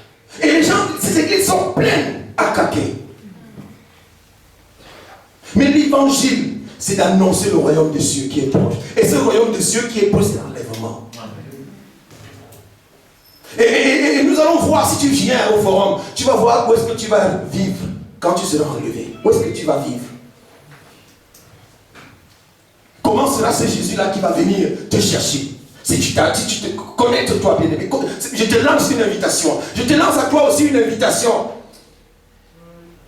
Speaker 1: Et les gens, ces églises sont pleines à caquer. Mais l'évangile, c'est d'annoncer le royaume des cieux qui est proche. Et ce royaume des cieux qui est proche, c'est l'enlèvement. Et nous allons voir, si tu viens au forum, tu vas voir où est-ce que tu vas vivre quand tu seras enlevé. Où est-ce que tu vas vivre? Comment sera ce Jésus-là qui va venir te chercher? Si tu te connectes-toi, bien-aimé. Je te lance une invitation. Je te lance à toi aussi une invitation.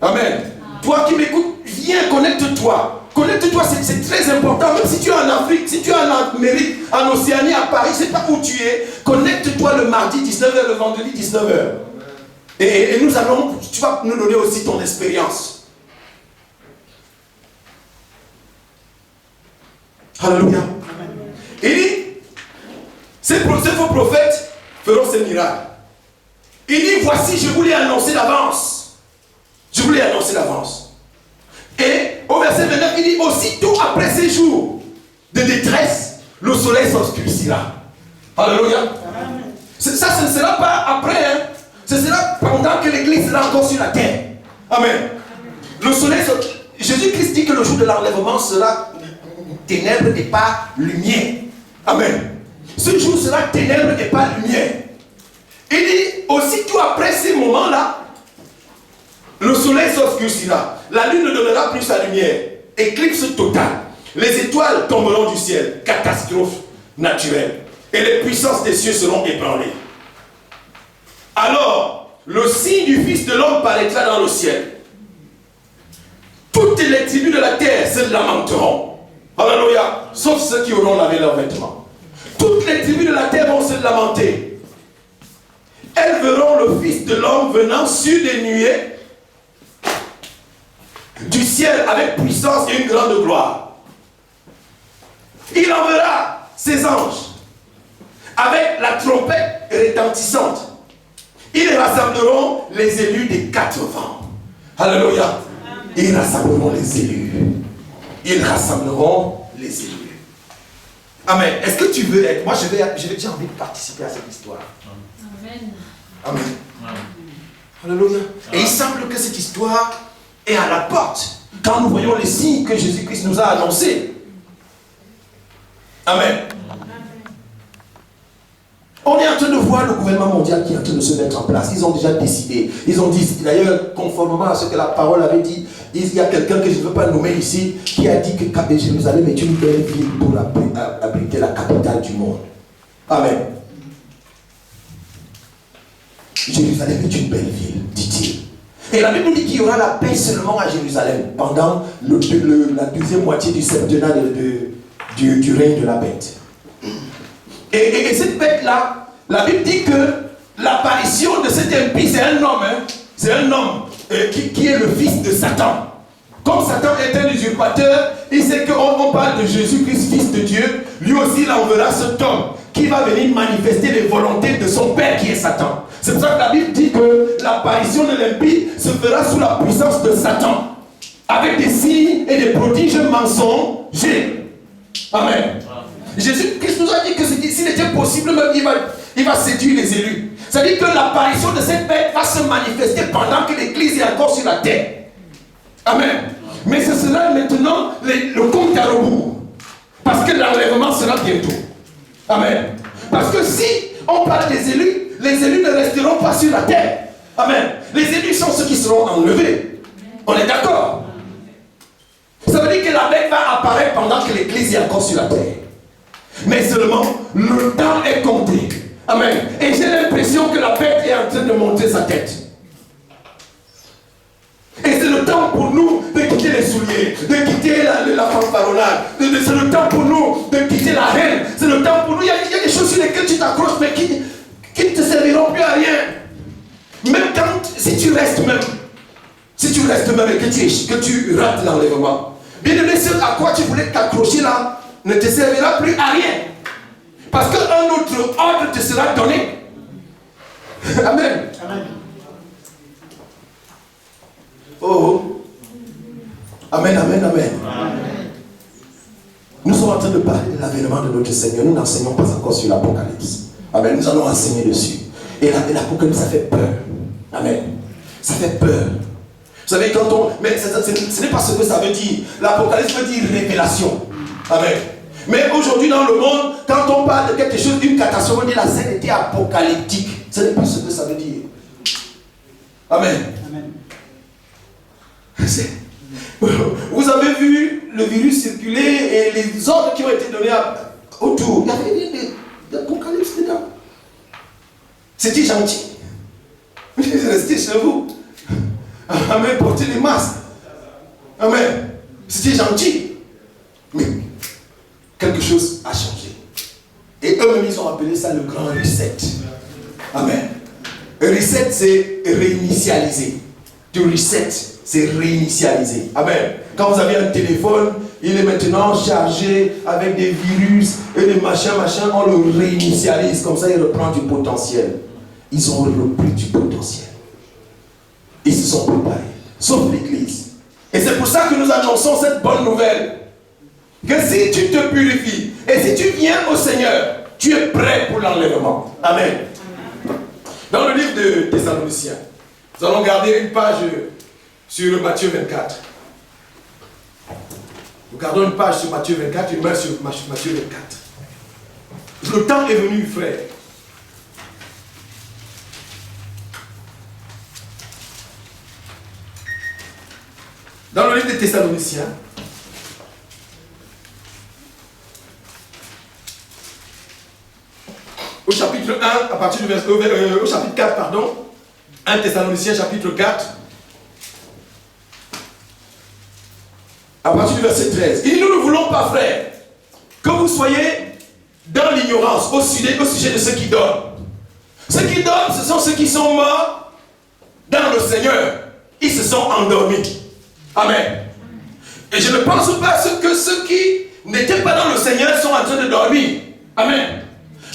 Speaker 1: Amen. Toi qui m'écoutes, viens, connecte-toi. Connecte-toi, c'est très important. Même si tu es en Afrique, si tu es en Amérique, en Océanie, à Paris, je ne sais pas où tu es. Connecte-toi le mardi 19h, le vendredi 19h. Et nous allons, tu vas nous donner aussi ton expérience. Alléluia. Il dit, ces faux prophètes feront ces miracles. Il dit, voici, je vous l'ai annoncé d'avance. Je vous l'ai annoncé d'avance. Et au verset 29, il dit, aussitôt après ces jours de détresse, le soleil s'obscurcira. Alléluia. Ça, ce ne sera pas après. Hein. Ce sera pendant que l'église sera encore sur la terre. Amen. Le soleil, Jésus-Christ dit que le jour de l'enlèvement sera ténèbres et pas lumière. Amen. Ce jour sera ténèbres et pas lumière. Il dit, aussitôt après ces moments-là, le soleil s'obscurcira. La lune ne donnera plus sa lumière. Éclipse totale. Les étoiles tomberont du ciel. Catastrophe naturelle. Et les puissances des cieux seront ébranlées. Alors, le signe du Fils de l'homme paraîtra dans le ciel. Toutes les tribus de la terre se lamenteront. Alléluia. Sauf ceux qui auront lavé leurs vêtements. Toutes les tribus de la terre vont se lamenter. Elles verront le Fils de l'homme venant sur des nuées du ciel avec puissance et une grande gloire. Il enverra ses anges avec la trompette retentissante. Ils rassembleront les élus des 4 vents. Alléluia. Ils rassembleront les élus. Ils rassembleront les élus. Amen. Est-ce que tu veux être... Moi, j'ai envie de participer à cette histoire.
Speaker 2: Amen.
Speaker 1: Amen. Alléluia. Et il semble que cette histoire est à la porte. Quand nous voyons les signes que Jésus-Christ nous a annoncés. Amen. On est en train de voir le gouvernement mondial qui est en train de se mettre en place. Ils ont déjà décidé. Ils ont dit, d'ailleurs, conformément à ce que la parole avait dit, il y a quelqu'un que je ne veux pas nommer ici, qui a dit que Jérusalem est une belle ville pour abriter la capitale du monde. Amen. Jérusalem est une belle ville, dit-il. Et la Bible dit qu'il y aura la paix seulement à Jérusalem pendant la deuxième moitié du septennat du règne de la bête. Et cette bête-là, la Bible dit que l'apparition de cet impie, c'est un homme. Hein? C'est un homme qui est le fils de Satan. Comme Satan est un usurpateur, il sait qu'on parle de Jésus-Christ, fils de Dieu. Lui aussi, il enverra cet homme qui va venir manifester les volontés de son père qui est Satan. C'est pour ça que la Bible dit que l'apparition de l'impie se fera sous la puissance de Satan. Avec des signes et des prodiges mensongers. Amen. Jésus-Christ nous a dit que s'il était possible, même il va séduire les élus. C'est-à-dire que l'apparition de cette bête va se manifester pendant que l'Église est encore sur la terre. Amen. Mais ce sera maintenant le compte à rebours. Parce que l'enlèvement sera bientôt. Amen. Parce que si on parle des élus, les élus ne resteront pas sur la terre. Amen. Les élus sont ceux qui seront enlevés. On est d'accord? Ça veut dire que la bête va apparaître pendant que l'église est encore sur la terre. Mais seulement, le temps est compté. Amen. Et j'ai l'impression que la bête est en train de monter sa tête. Et c'est le temps pour nous de quitter les souliers, de quitter la fanfaronnade. C'est le temps pour nous de quitter la haine. C'est le temps pour nous. Il y a des choses sur lesquelles tu t'accroches, mais qui ne te serviront plus à rien. Même quand, si tu restes même et que tu rates l'enlèvement, bien aimé, ce à quoi tu voulais t'accrocher là ne te servira plus à rien. Parce qu'un autre ordre te sera donné. Amen. Amen. Oh. Amen, amen, amen. Nous sommes en train de parler de l'avènement de notre Seigneur. Nous n'enseignons pas encore sur l'Apocalypse. Amen. Nous allons enseigner dessus. Et l'Apocalypse, ça fait peur. Amen. Ça fait peur. Vous savez, quand on... Mais ce n'est pas ce que ça veut dire. L'Apocalypse veut dire révélation. Amen. Mais aujourd'hui dans le monde, quand on parle de quelque chose, d'une catastrophe, on dit la scène était apocalyptique. Ce n'est pas ce que ça veut dire. Amen. Amen. Vous avez vu le virus circuler et les ordres qui ont été donnés autour. Il y avait l'apocalypse dedans. C'était gentil. Restez chez vous. Amen. Portez les masques. Amen. C'était gentil. Mais quelque chose a changé. Et eux-mêmes, ils ont appelé ça le grand reset. Amen. Reset, c'est réinitialiser. To reset, c'est réinitialiser. Amen. Quand vous avez un téléphone, il est maintenant chargé avec des virus et des machins, on le réinitialise. Comme ça, il reprend du potentiel. Ils ont repris du potentiel. Ils se sont préparés. Sauf l'Église. Et c'est pour ça que nous annonçons cette bonne nouvelle. Que si tu te purifies et si tu viens au Seigneur, tu es prêt pour l'enlèvement. Amen. Dans le livre de Thessaloniciens, nous allons garder une page sur Matthieu 24. Nous gardons une page sur Matthieu 24, une main sur Matthieu 24. Le temps est venu, frère. Dans le livre des Thessaloniciens, au chapitre 1, à partir du verset, au chapitre 4, pardon, 1 Thessaloniciens, chapitre 4, à partir du verset 13. Et nous ne voulons pas, frère, que vous soyez dans l'ignorance au sujet de ceux qui dorment. Ceux qui dorment, ce sont ceux qui sont morts dans le Seigneur. Ils se sont endormis. Amen. Et je ne pense pas que ceux qui n'étaient pas dans le Seigneur sont en train de dormir. Amen.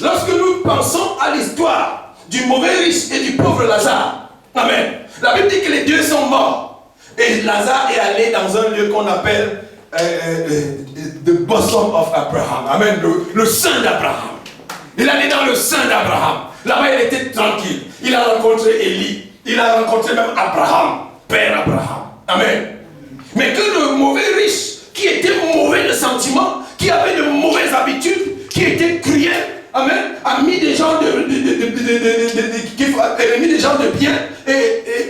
Speaker 1: Lorsque nous pensons à l'histoire du mauvais riche et du pauvre Lazare, amen. La Bible dit que les deux sont morts. Et Lazare est allé dans un lieu qu'on appelle the bosom of Abraham. Amen. Le sein d'Abraham. Il est allé dans le sein d'Abraham. Là-bas, il était tranquille. Il a rencontré Élie. Il a rencontré même Abraham, père Abraham. Amen. Mais que le mauvais riche, qui était mauvais de sentiments, qui avait de mauvaises habitudes, qui était cruel, amen, a mis des gens de bien.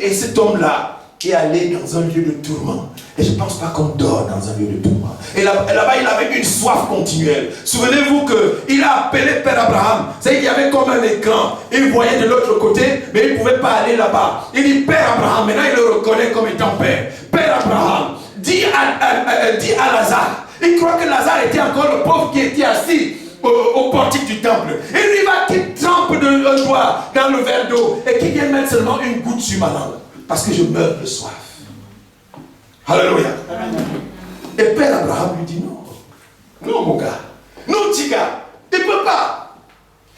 Speaker 1: Et cet homme-là est allé dans un lieu de tourment. Et je ne pense pas qu'on dort dans un lieu de tourment. Et là-bas, il avait une soif continuelle. Souvenez-vous qu'il a appelé Père Abraham. C'est qu'il y avait comme un écran. Il voyait de l'autre côté, mais il ne pouvait pas aller là-bas. Il dit Père Abraham. Maintenant, il le reconnaît comme étant Père. Père Abraham, dis à Lazare. Il croit que Lazare était encore le pauvre qui était assis au portique du temple. Et lui va qu'il trempe un doigt dans le verre d'eau et qu'il vienne mettre seulement une goutte sur ma langue. Parce que je meurs de soif. Alléluia. Et Père Abraham lui dit non. Non mon gars. Non petit gars. Tu ne peux pas.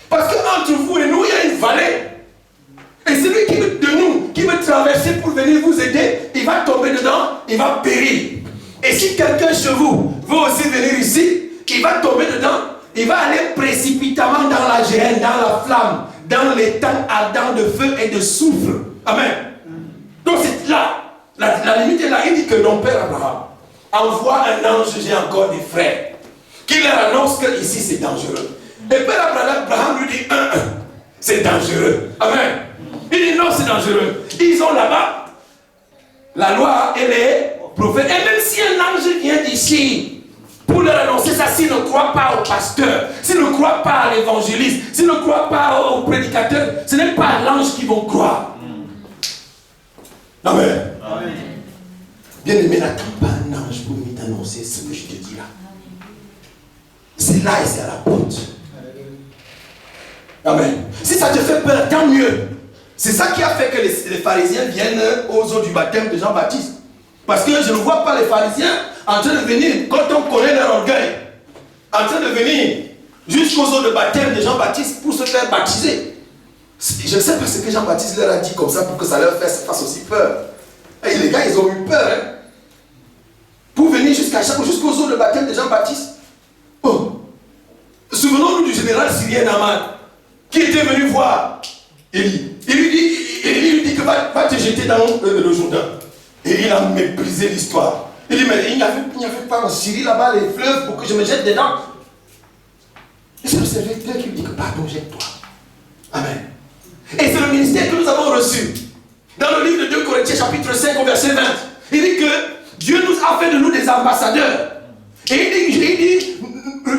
Speaker 1: Parce qu'entre vous et nous, il y a une vallée. Et celui qui veut traverser pour venir vous aider, il va tomber dedans, il va périr. Et si quelqu'un chez vous veut aussi venir ici, il va tomber dedans, il va aller précipitamment dans la géhenne, dans la flamme, dans les temps ardents de feu et de soufre. Amen. Donc c'est là. La limite est là. Il dit que non, Père Abraham, envoie un ange, j'ai encore des frères, qui leur annonce que ici c'est dangereux. Et Père Abraham lui dit, c'est dangereux. Amen. Il dit non, c'est dangereux. Ils ont là-bas la loi et les prophètes. Et même si un ange vient d'ici pour leur annoncer ça, s'ils ne croient pas au pasteur, s'ils ne croient pas à l'évangéliste, s'ils ne croient pas au prédicateur, ce n'est pas à l'ange qu'ils vont croire. Amen. Amen. Bien aimé, n'attends pas un ange pour venir t'annoncer ce que je te dis là. C'est là et c'est à la porte. Amen. Si ça te fait peur, tant mieux. C'est ça qui a fait que les pharisiens viennent aux eaux du baptême de Jean-Baptiste. Parce que je ne vois pas les pharisiens en train de venir, quand on connaît leur orgueil, en train de venir jusqu'aux eaux de baptême de Jean-Baptiste pour se faire baptiser. Je ne sais pas ce que Jean-Baptiste leur a dit comme ça pour que ça leur fasse aussi peur. Et les gars, ils ont eu peur. Hein, pour venir jusqu'aux eaux de baptême de Jean-Baptiste. Oh. Souvenons-nous du général syrien Naaman qui était venu voir Élie. Il lui dit que va te jeter dans le Jourdain. Et il a méprisé l'histoire. Il dit, mais il n'y avait pas en Syrie là-bas les fleuves pour que je me jette dedans. Et c'est le serviteur qui lui dit que pardon, jette-toi. Amen. Et c'est le ministère que nous avons reçu. Dans le livre de 2 Corinthiens chapitre 5 au verset 20. Il dit que Dieu nous a fait de nous des ambassadeurs. Et il dit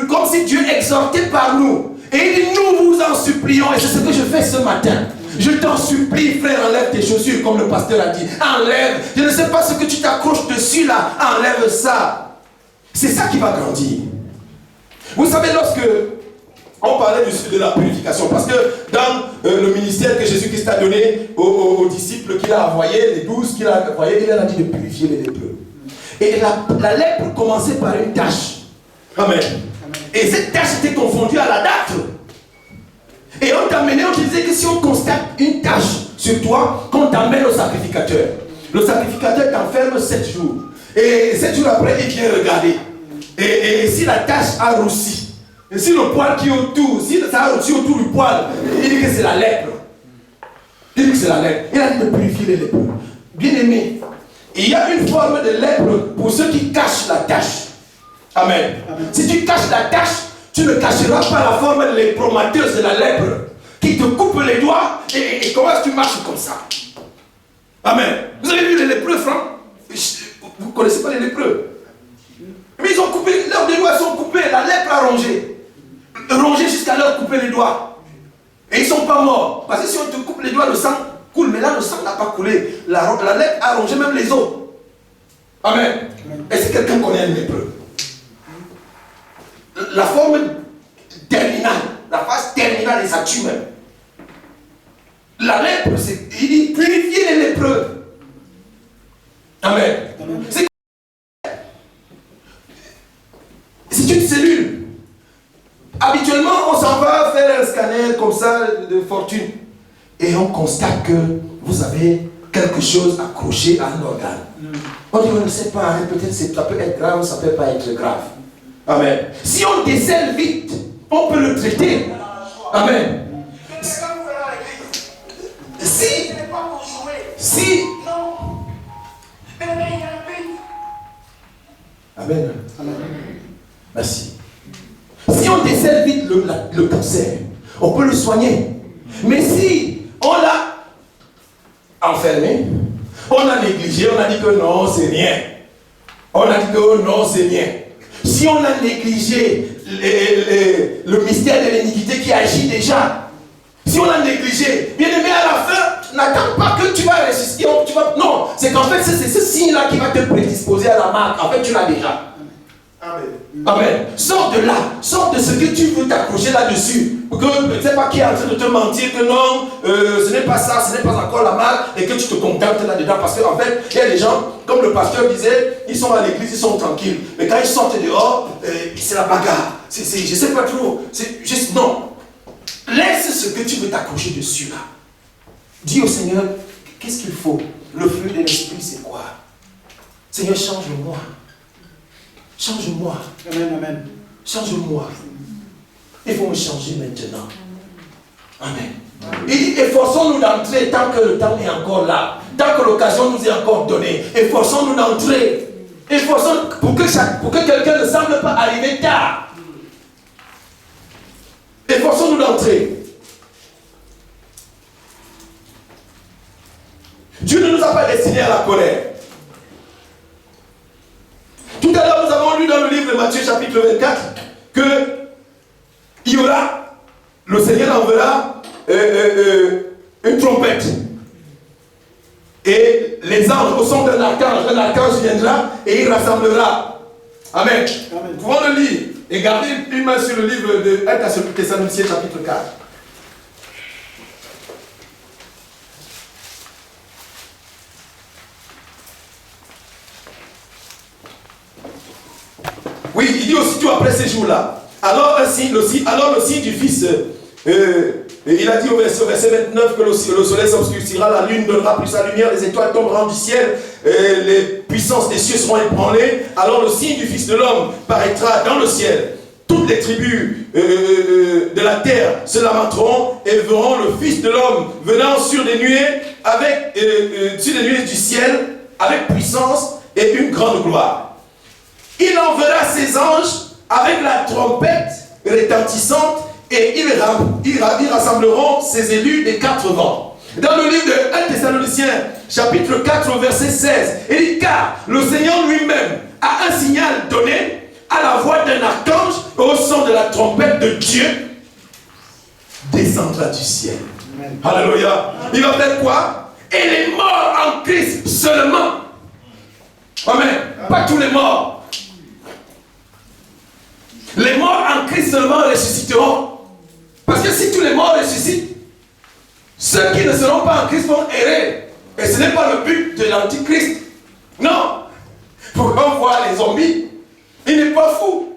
Speaker 1: comme si Dieu exhortait par nous. Et il dit, nous vous en supplions. Et c'est ce que je fais ce matin. Je t'en supplie, frère, enlève tes chaussures, comme le pasteur a dit. Enlève. Je ne sais pas ce que tu t'accroches dessus là. Enlève ça. C'est ça qui va grandir. Vous savez, lorsque on parlait de la purification, parce que dans le ministère que Jésus-Christ a donné aux disciples qu'il a envoyés, les 12 qu'il a envoyés, il leur a dit de purifier les lépreux. Et la lèpre commençait par une tache. Amen. Et cette tache était confondue à la date. Et on t'amenait, on te disait que si on constate une tache sur toi, qu'on t'amène au sacrificateur. Le sacrificateur t'enferme 7 jours. Et 7 jours après, il vient regarder. Et si la tache a roussi, et si le poil qui est autour, si ça a roussi autour du poil, il dit que c'est la lèpre. Il dit que c'est la lèpre. Il a dit de purifier les lépreux. Bien aimé, il y a une forme de lèpre pour ceux qui cachent la tache. Amen. Amen. Si tu caches la tache, tu ne cacheras pas la forme lépromateuse de la lèpre qui te coupe les doigts et comment est-ce que tu marches comme ça? Amen. Vous avez vu les lépreux, Franck? Vous ne connaissez pas les lépreux? Mais ils ont coupé, leurs doigts sont coupés, la lèpre a rongé. Rongé jusqu'à leur couper les doigts. Et ils ne sont pas morts. Parce que si on te coupe les doigts, le sang coule. Mais là, le sang n'a pas coulé. La lèpre a rongé même les os. Amen. Est-ce que quelqu'un connaît un lépreux? La forme terminale, la phase terminale, et ça tue même. La lèpre, il dit purifier les lépreux. Amen. C'est une cellule. Habituellement, on s'en va faire un scanner comme ça de fortune. Et on constate que vous avez quelque chose accroché à un organe. On dit, on ne sait pas, peut-être ça peut être grave, ça ne peut pas être grave. Amen. Si on décèle vite, on peut le traiter. Amen. Si. Amen. Merci. Si on décèle vite le cancer, on peut le soigner. Mais si on l'a enfermé, on a négligé, on a dit que non, c'est rien. On a dit que non, c'est rien. Si on a négligé le mystère de l'iniquité qui agit déjà, si on a négligé, bien aimé, à la fin, n'attends pas que tu vas résister. Non, c'est qu'en fait, c'est ce signe-là qui va te prédisposer à la marque. En fait, tu l'as déjà. Amen. Amen. Sors de là, sors de ce que tu veux t'accrocher là-dessus. Pour que je ne sais pas qui est en train de te mentir que non, ce n'est pas ça, ce n'est pas encore la marque, et que tu te contentes là-dedans. Parce qu'en fait, il y a des gens, comme le pasteur disait, ils sont à l'église, ils sont tranquilles. Mais quand ils sortent dehors, c'est la bagarre. Je ne sais pas trop. C'est juste non. Laisse ce que tu veux t'accrocher dessus là. Dis au Seigneur, qu'est-ce qu'il faut? Le fruit de l'esprit, c'est quoi? Seigneur, change-moi. Change-moi.
Speaker 2: Amen, amen.
Speaker 1: Change-moi. Il faut me changer maintenant. Amen. Et efforçons-nous d'entrer tant que le temps est encore là. Tant que l'occasion nous est encore donnée. Efforçons-nous d'entrer. Efforçons pour que quelqu'un ne semble pas arriver tard. Efforçons-nous d'entrer. Dieu ne nous a pas destinés à la colère. Tout à l'heure, nous avons lu dans le livre de Matthieu chapitre 24 que il y aura, le Seigneur enverra une trompette. Et les anges, au son d'un archange viendra et il rassemblera. Amen. Nous pouvons le lire et garder une main sur le livre de 1 Thessaloniciens chapitre 4. Oui, il dit aussitôt après ces jours-là. Alors le signe du Fils, il a dit au verset 29 que le soleil s'obscurcira, la lune donnera plus sa lumière, les étoiles tomberont du ciel, les puissances des cieux seront ébranlées. Alors le signe du Fils de l'homme paraîtra dans le ciel. Toutes les tribus de la terre se lamenteront et verront le Fils de l'homme venant sur des nuées, sur des nuées du ciel, avec puissance et une grande gloire. Il enverra ses anges avec la trompette retentissante et ils rassembleront ses élus des 4 vents. Dans le livre de 1 Thessaloniciens, chapitre 4, verset 16, il dit, car le Seigneur lui-même a un signal donné à la voix d'un archange au son de la trompette de Dieu descendra du ciel. Amen. Alléluia. Il va faire quoi? Et les morts en Christ seulement. Amen. Pas tous les morts. Les morts en Christ seulement ressusciteront. Parce que si tous les morts ressuscitent, ceux qui ne seront pas en Christ vont errer. Et ce n'est pas le but de l'antichrist. Non. Pourquoi on voit les zombies? Il n'est pas fou.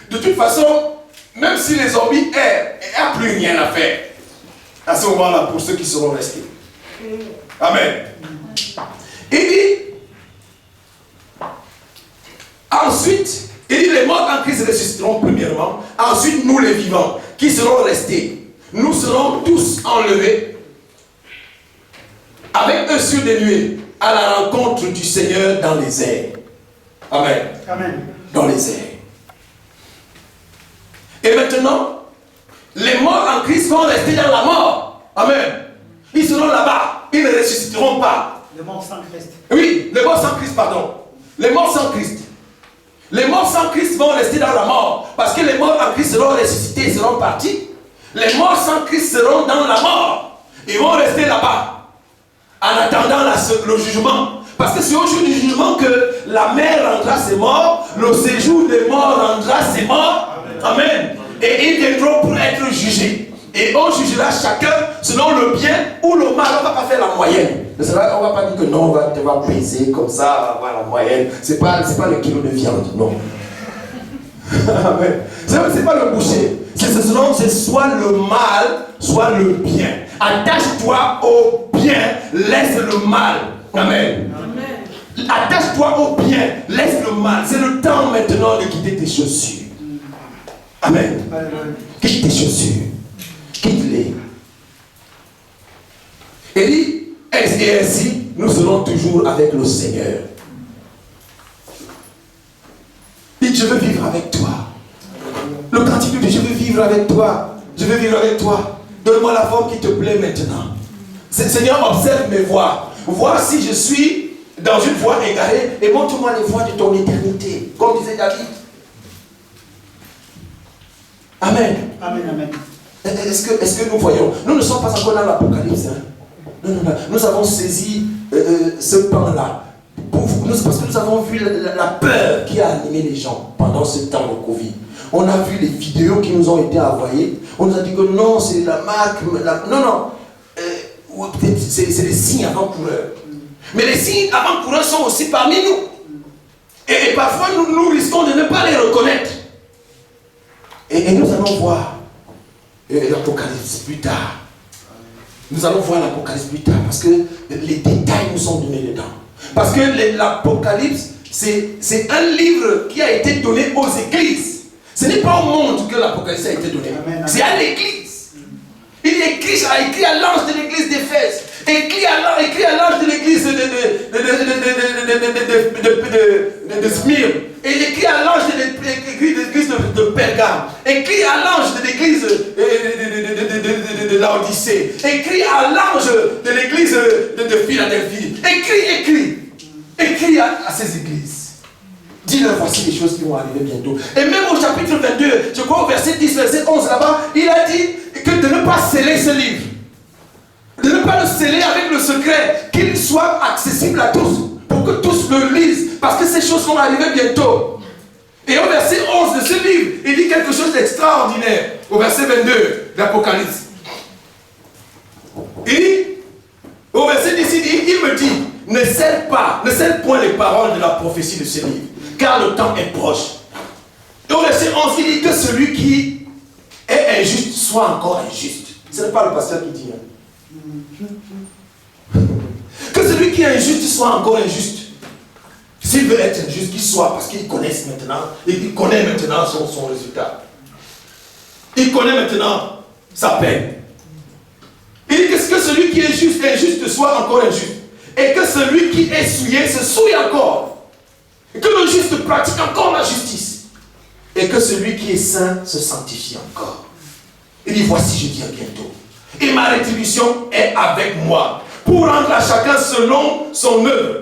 Speaker 1: De toute façon, même si les zombies errent, il n'y a plus rien à faire. À ce moment-là, pour ceux qui seront restés. Amen. Il dit, ensuite, il dit, les morts en Christ ressusciteront premièrement. Ensuite, nous les vivants, qui serons restés, nous serons tous enlevés avec eux sur des nuées à la rencontre du Seigneur dans les airs. Amen. Amen. Dans les airs. Et maintenant, les morts en Christ vont rester dans la mort. Amen. Ils seront là-bas. Ils ne ressusciteront pas.
Speaker 2: Les morts sans Christ.
Speaker 1: Oui, les morts sans Christ, pardon. Les morts sans Christ. Les morts sans Christ vont rester dans la mort. Parce que les morts en Christ seront ressuscités, ils seront partis. Les morts sans Christ seront dans la mort. Ils vont rester là-bas. En attendant le jugement. Parce que c'est au jour du jugement que la mer rendra ses morts, le séjour des morts rendra ses morts. Amen. Et ils viendront pour être jugés. Et on jugera chacun selon le bien ou le mal. On ne va pas faire la moyenne. On ne va pas dire que non, on va peser comme ça, avoir la moyenne. Ce n'est pas le kilo de viande, non. Amen. Ce n'est pas le boucher. C'est soit le mal, soit le bien. Attache-toi au bien, laisse le mal. Amen. Amen. Attache-toi au bien, laisse le mal. C'est le temps maintenant de quitter tes chaussures. Amen. Quitte tes chaussures. Quitte-les. Et dit, et ainsi, nous serons toujours avec le Seigneur. Dit, je veux vivre avec toi. Le cantique dit, je veux vivre avec toi. Je veux vivre avec toi. Donne-moi la forme qui te plaît maintenant. Seigneur, observe mes voies. Vois si je suis dans une voie égarée et montre-moi les voies de ton éternité. Comme disait David. Amen. Amen, amen. Est-ce que nous voyons? Nous ne sommes pas encore dans l'Apocalypse. Hein? Non. Nous avons saisi ce pan-là. Parce que nous avons vu la peur qui a animé les gens pendant ce temps de Covid. On a vu les vidéos qui nous ont été envoyées. On nous a dit que non, c'est la marque. Non. C'est les signes avant-coureurs. Mais les signes avant-coureurs sont aussi parmi nous. Et parfois, nous risquons de ne pas les reconnaître. Et nous allons voir l'Apocalypse plus tard. Nous allons voir l'Apocalypse plus tard parce que les détails nous sont donnés dedans. Parce que l'Apocalypse, c'est un livre qui a été donné aux églises. Ce n'est pas au monde que l'Apocalypse a été donné. C'est à l'église. Il a écrit à l'ange de l'église d'Éphèse. Écrit à l'ange de l'église de Smyrne. Et écrit à l'ange de l'église de Pergame. Écrit à l'ange de l'église Laodicée. Écris à l'ange de l'église de Philadelphie. Écris à ces églises. Dis-leur, voici les choses qui vont arriver bientôt. Et même au chapitre 22, je crois au verset 10, verset 11 là-bas, il a dit que de ne pas sceller ce livre. De ne pas le sceller avec le secret, qu'il soit accessible à tous, pour que tous le lisent, parce que ces choses vont arriver bientôt. Et au verset 11 de ce livre, il dit quelque chose d'extraordinaire. Au verset 22 d'Apocalypse. Il dit, au verset 10, il me dit, ne scelle point les paroles de la prophétie de ce livre, car le temps est proche. Et au verset 11, il dit que celui qui est injuste soit encore injuste. Ce n'est pas le pasteur qui dit. Que celui qui est injuste soit encore injuste. S'il veut être injuste, qu'il soit, parce qu'il connaît maintenant, il connaît maintenant son résultat. Il connaît maintenant sa peine. Il dit que celui qui est juste, injuste soit encore injuste. Et que celui qui est souillé se souille encore. Et que le juste pratique encore la justice. Et que celui qui est saint se sanctifie encore. Il dit, voici, je viens bientôt. Et ma rétribution est avec moi, pour rendre à chacun selon son œuvre.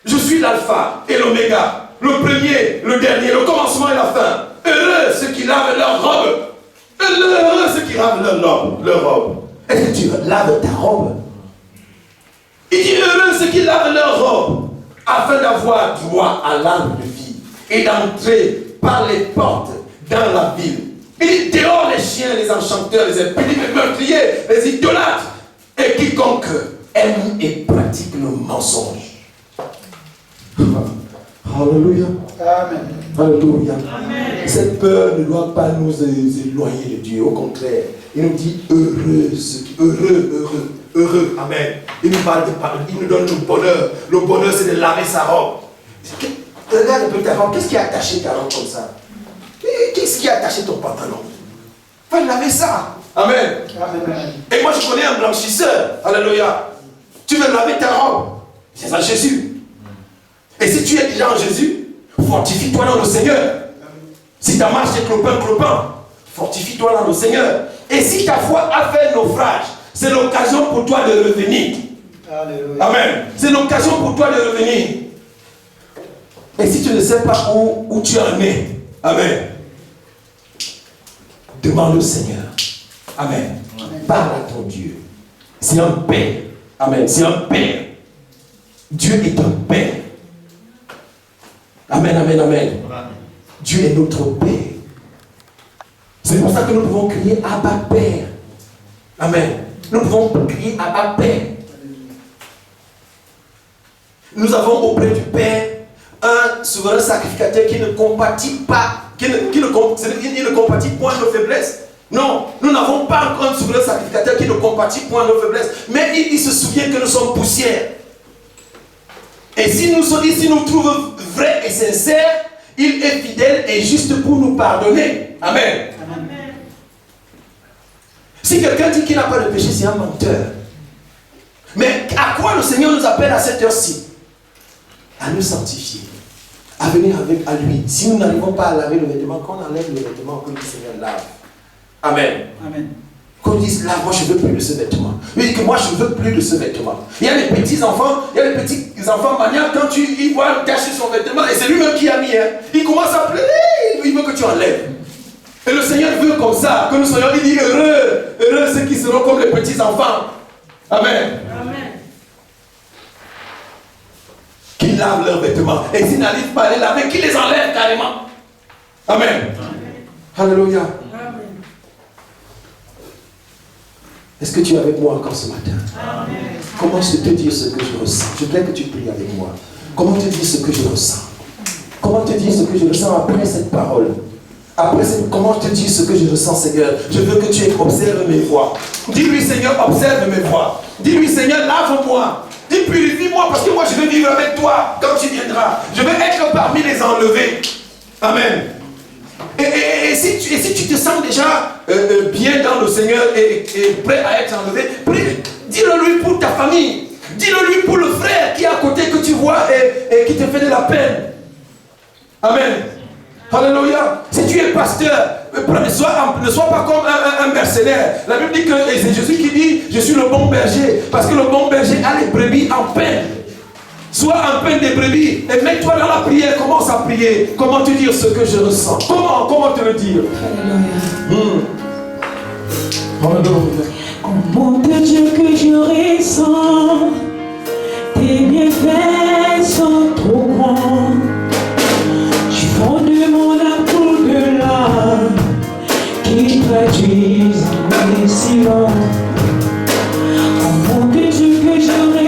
Speaker 1: Je suis l'alpha et l'oméga, le premier, le dernier, le commencement et la fin. Heureux ceux qui lavent leur robe. Heureux ceux qui lavent leur robe. Est-ce que tu laves ta robe? Il dit heureux ceux qui lavent leur robe, afin d'avoir droit à l'arbre de vie et d'entrer par les portes dans la ville. Il dit dehors les chiens, les enchanteurs, les impies, les meurtriers, les idolâtres, et quiconque aime et pratique le mensonge. Alléluia. Amen. Alléluia. Amen. Cette peur ne doit pas nous éloigner de Dieu. Au contraire, il nous dit heureux, heureux. Amen. Il nous parle de pardon, il nous donne le bonheur. Le bonheur, c'est de laver sa robe. Regarde un peu ta robe. Qu'est-ce qui a attaché ta robe comme ça? Qu'est-ce qui a attaché ton pantalon? Va laver ça. Amen. Amen. Et moi, je connais un blanchisseur. Alléluia. Tu veux laver ta robe? C'est ça Jésus. Et si tu es déjà en Jésus, fortifie-toi dans le Seigneur. Si ta marche est clopin, fortifie-toi dans le Seigneur. Et si ta foi a fait naufrage, c'est l'occasion pour toi de revenir. Alléluia. Amen. C'est l'occasion pour toi de revenir. Et si tu ne sais pas où tu en es, amen, demande au Seigneur. Amen. Amen. Parle à ton Dieu. C'est un Père. Amen. C'est un Père. Dieu est un Père. Amen, amen, amen. Dieu est notre Père. C'est pour ça que nous pouvons crier Abba Père. Amen. Nous pouvons crier Abba Père. Nous avons auprès du Père un souverain sacrificateur qui ne compatit pas, il ne compatit point nos faiblesses. Non, nous n'avons pas encore un souverain sacrificateur qui ne compatit point nos faiblesses. Mais il se souvient que nous sommes poussière. Et si nous trouvons vrai et sincère, il est fidèle et juste pour nous pardonner. Amen. Amen. Si quelqu'un dit qu'il n'a pas de péché, c'est un menteur. Mais à quoi le Seigneur nous appelle à cette heure-ci? À nous sanctifier, à venir à lui. Si nous n'arrivons pas à laver le vêtement, qu'on enlève le vêtement, que le Seigneur lave. Amen. Amen. Qu'on dise là, moi je ne veux plus de ce vêtement. Il dit que moi je ne veux plus de ce vêtement. Il y a les petits enfants, maniaques, quand ils voient cacher son vêtement, et c'est lui-même qui a mis, il commence à pleurer, il veut que tu enlèves. Et le Seigneur veut comme ça, que nous soyons, il dit heureux ceux qui seront comme les petits enfants. Amen. Amen. Qu'ils lavent leurs vêtements. Et s'ils n'arrivent pas à les laver, qu'ils les enlèvent carrément. Amen. Amen. Alléluia. Amen. Est-ce que tu es avec moi encore ce matin? Amen. Comment je te dire ce que je ressens? Je voudrais que tu pries avec moi. Comment te dire ce que je ressens? Comment te dire ce que je ressens après cette parole? Comment te dire ce que je ressens, Seigneur? Je veux que tu observes mes voix. Dis-lui, Seigneur, observe mes voix. Dis-lui, Seigneur, lave-moi. Dis, purifie-moi, parce que moi je veux vivre avec toi quand tu viendras. Je veux être parmi les enlevés. Amen. Et si tu te sens déjà bien dans le Seigneur et prêt à être enlevé, dis-le lui pour ta famille. Dis-le lui pour le frère qui est à côté que tu vois et qui te fait de la peine. Amen. Alléluia. Si tu es pasteur, ne sois pas comme un mercenaire. La Bible dit que c'est Jésus qui dit, je suis le bon berger. Parce que le bon berger a les brebis en peine. Sois en peine des brebis et mets-toi dans la prière. Commence à prier. Comment te dire ce que je ressens? Comment te le dire?
Speaker 2: Comment te dire que je ressens? Tes bienfaits sont trop grands. Tu fonds de mon âme au-delà, qui traduisent mes silence. Comment te dire que je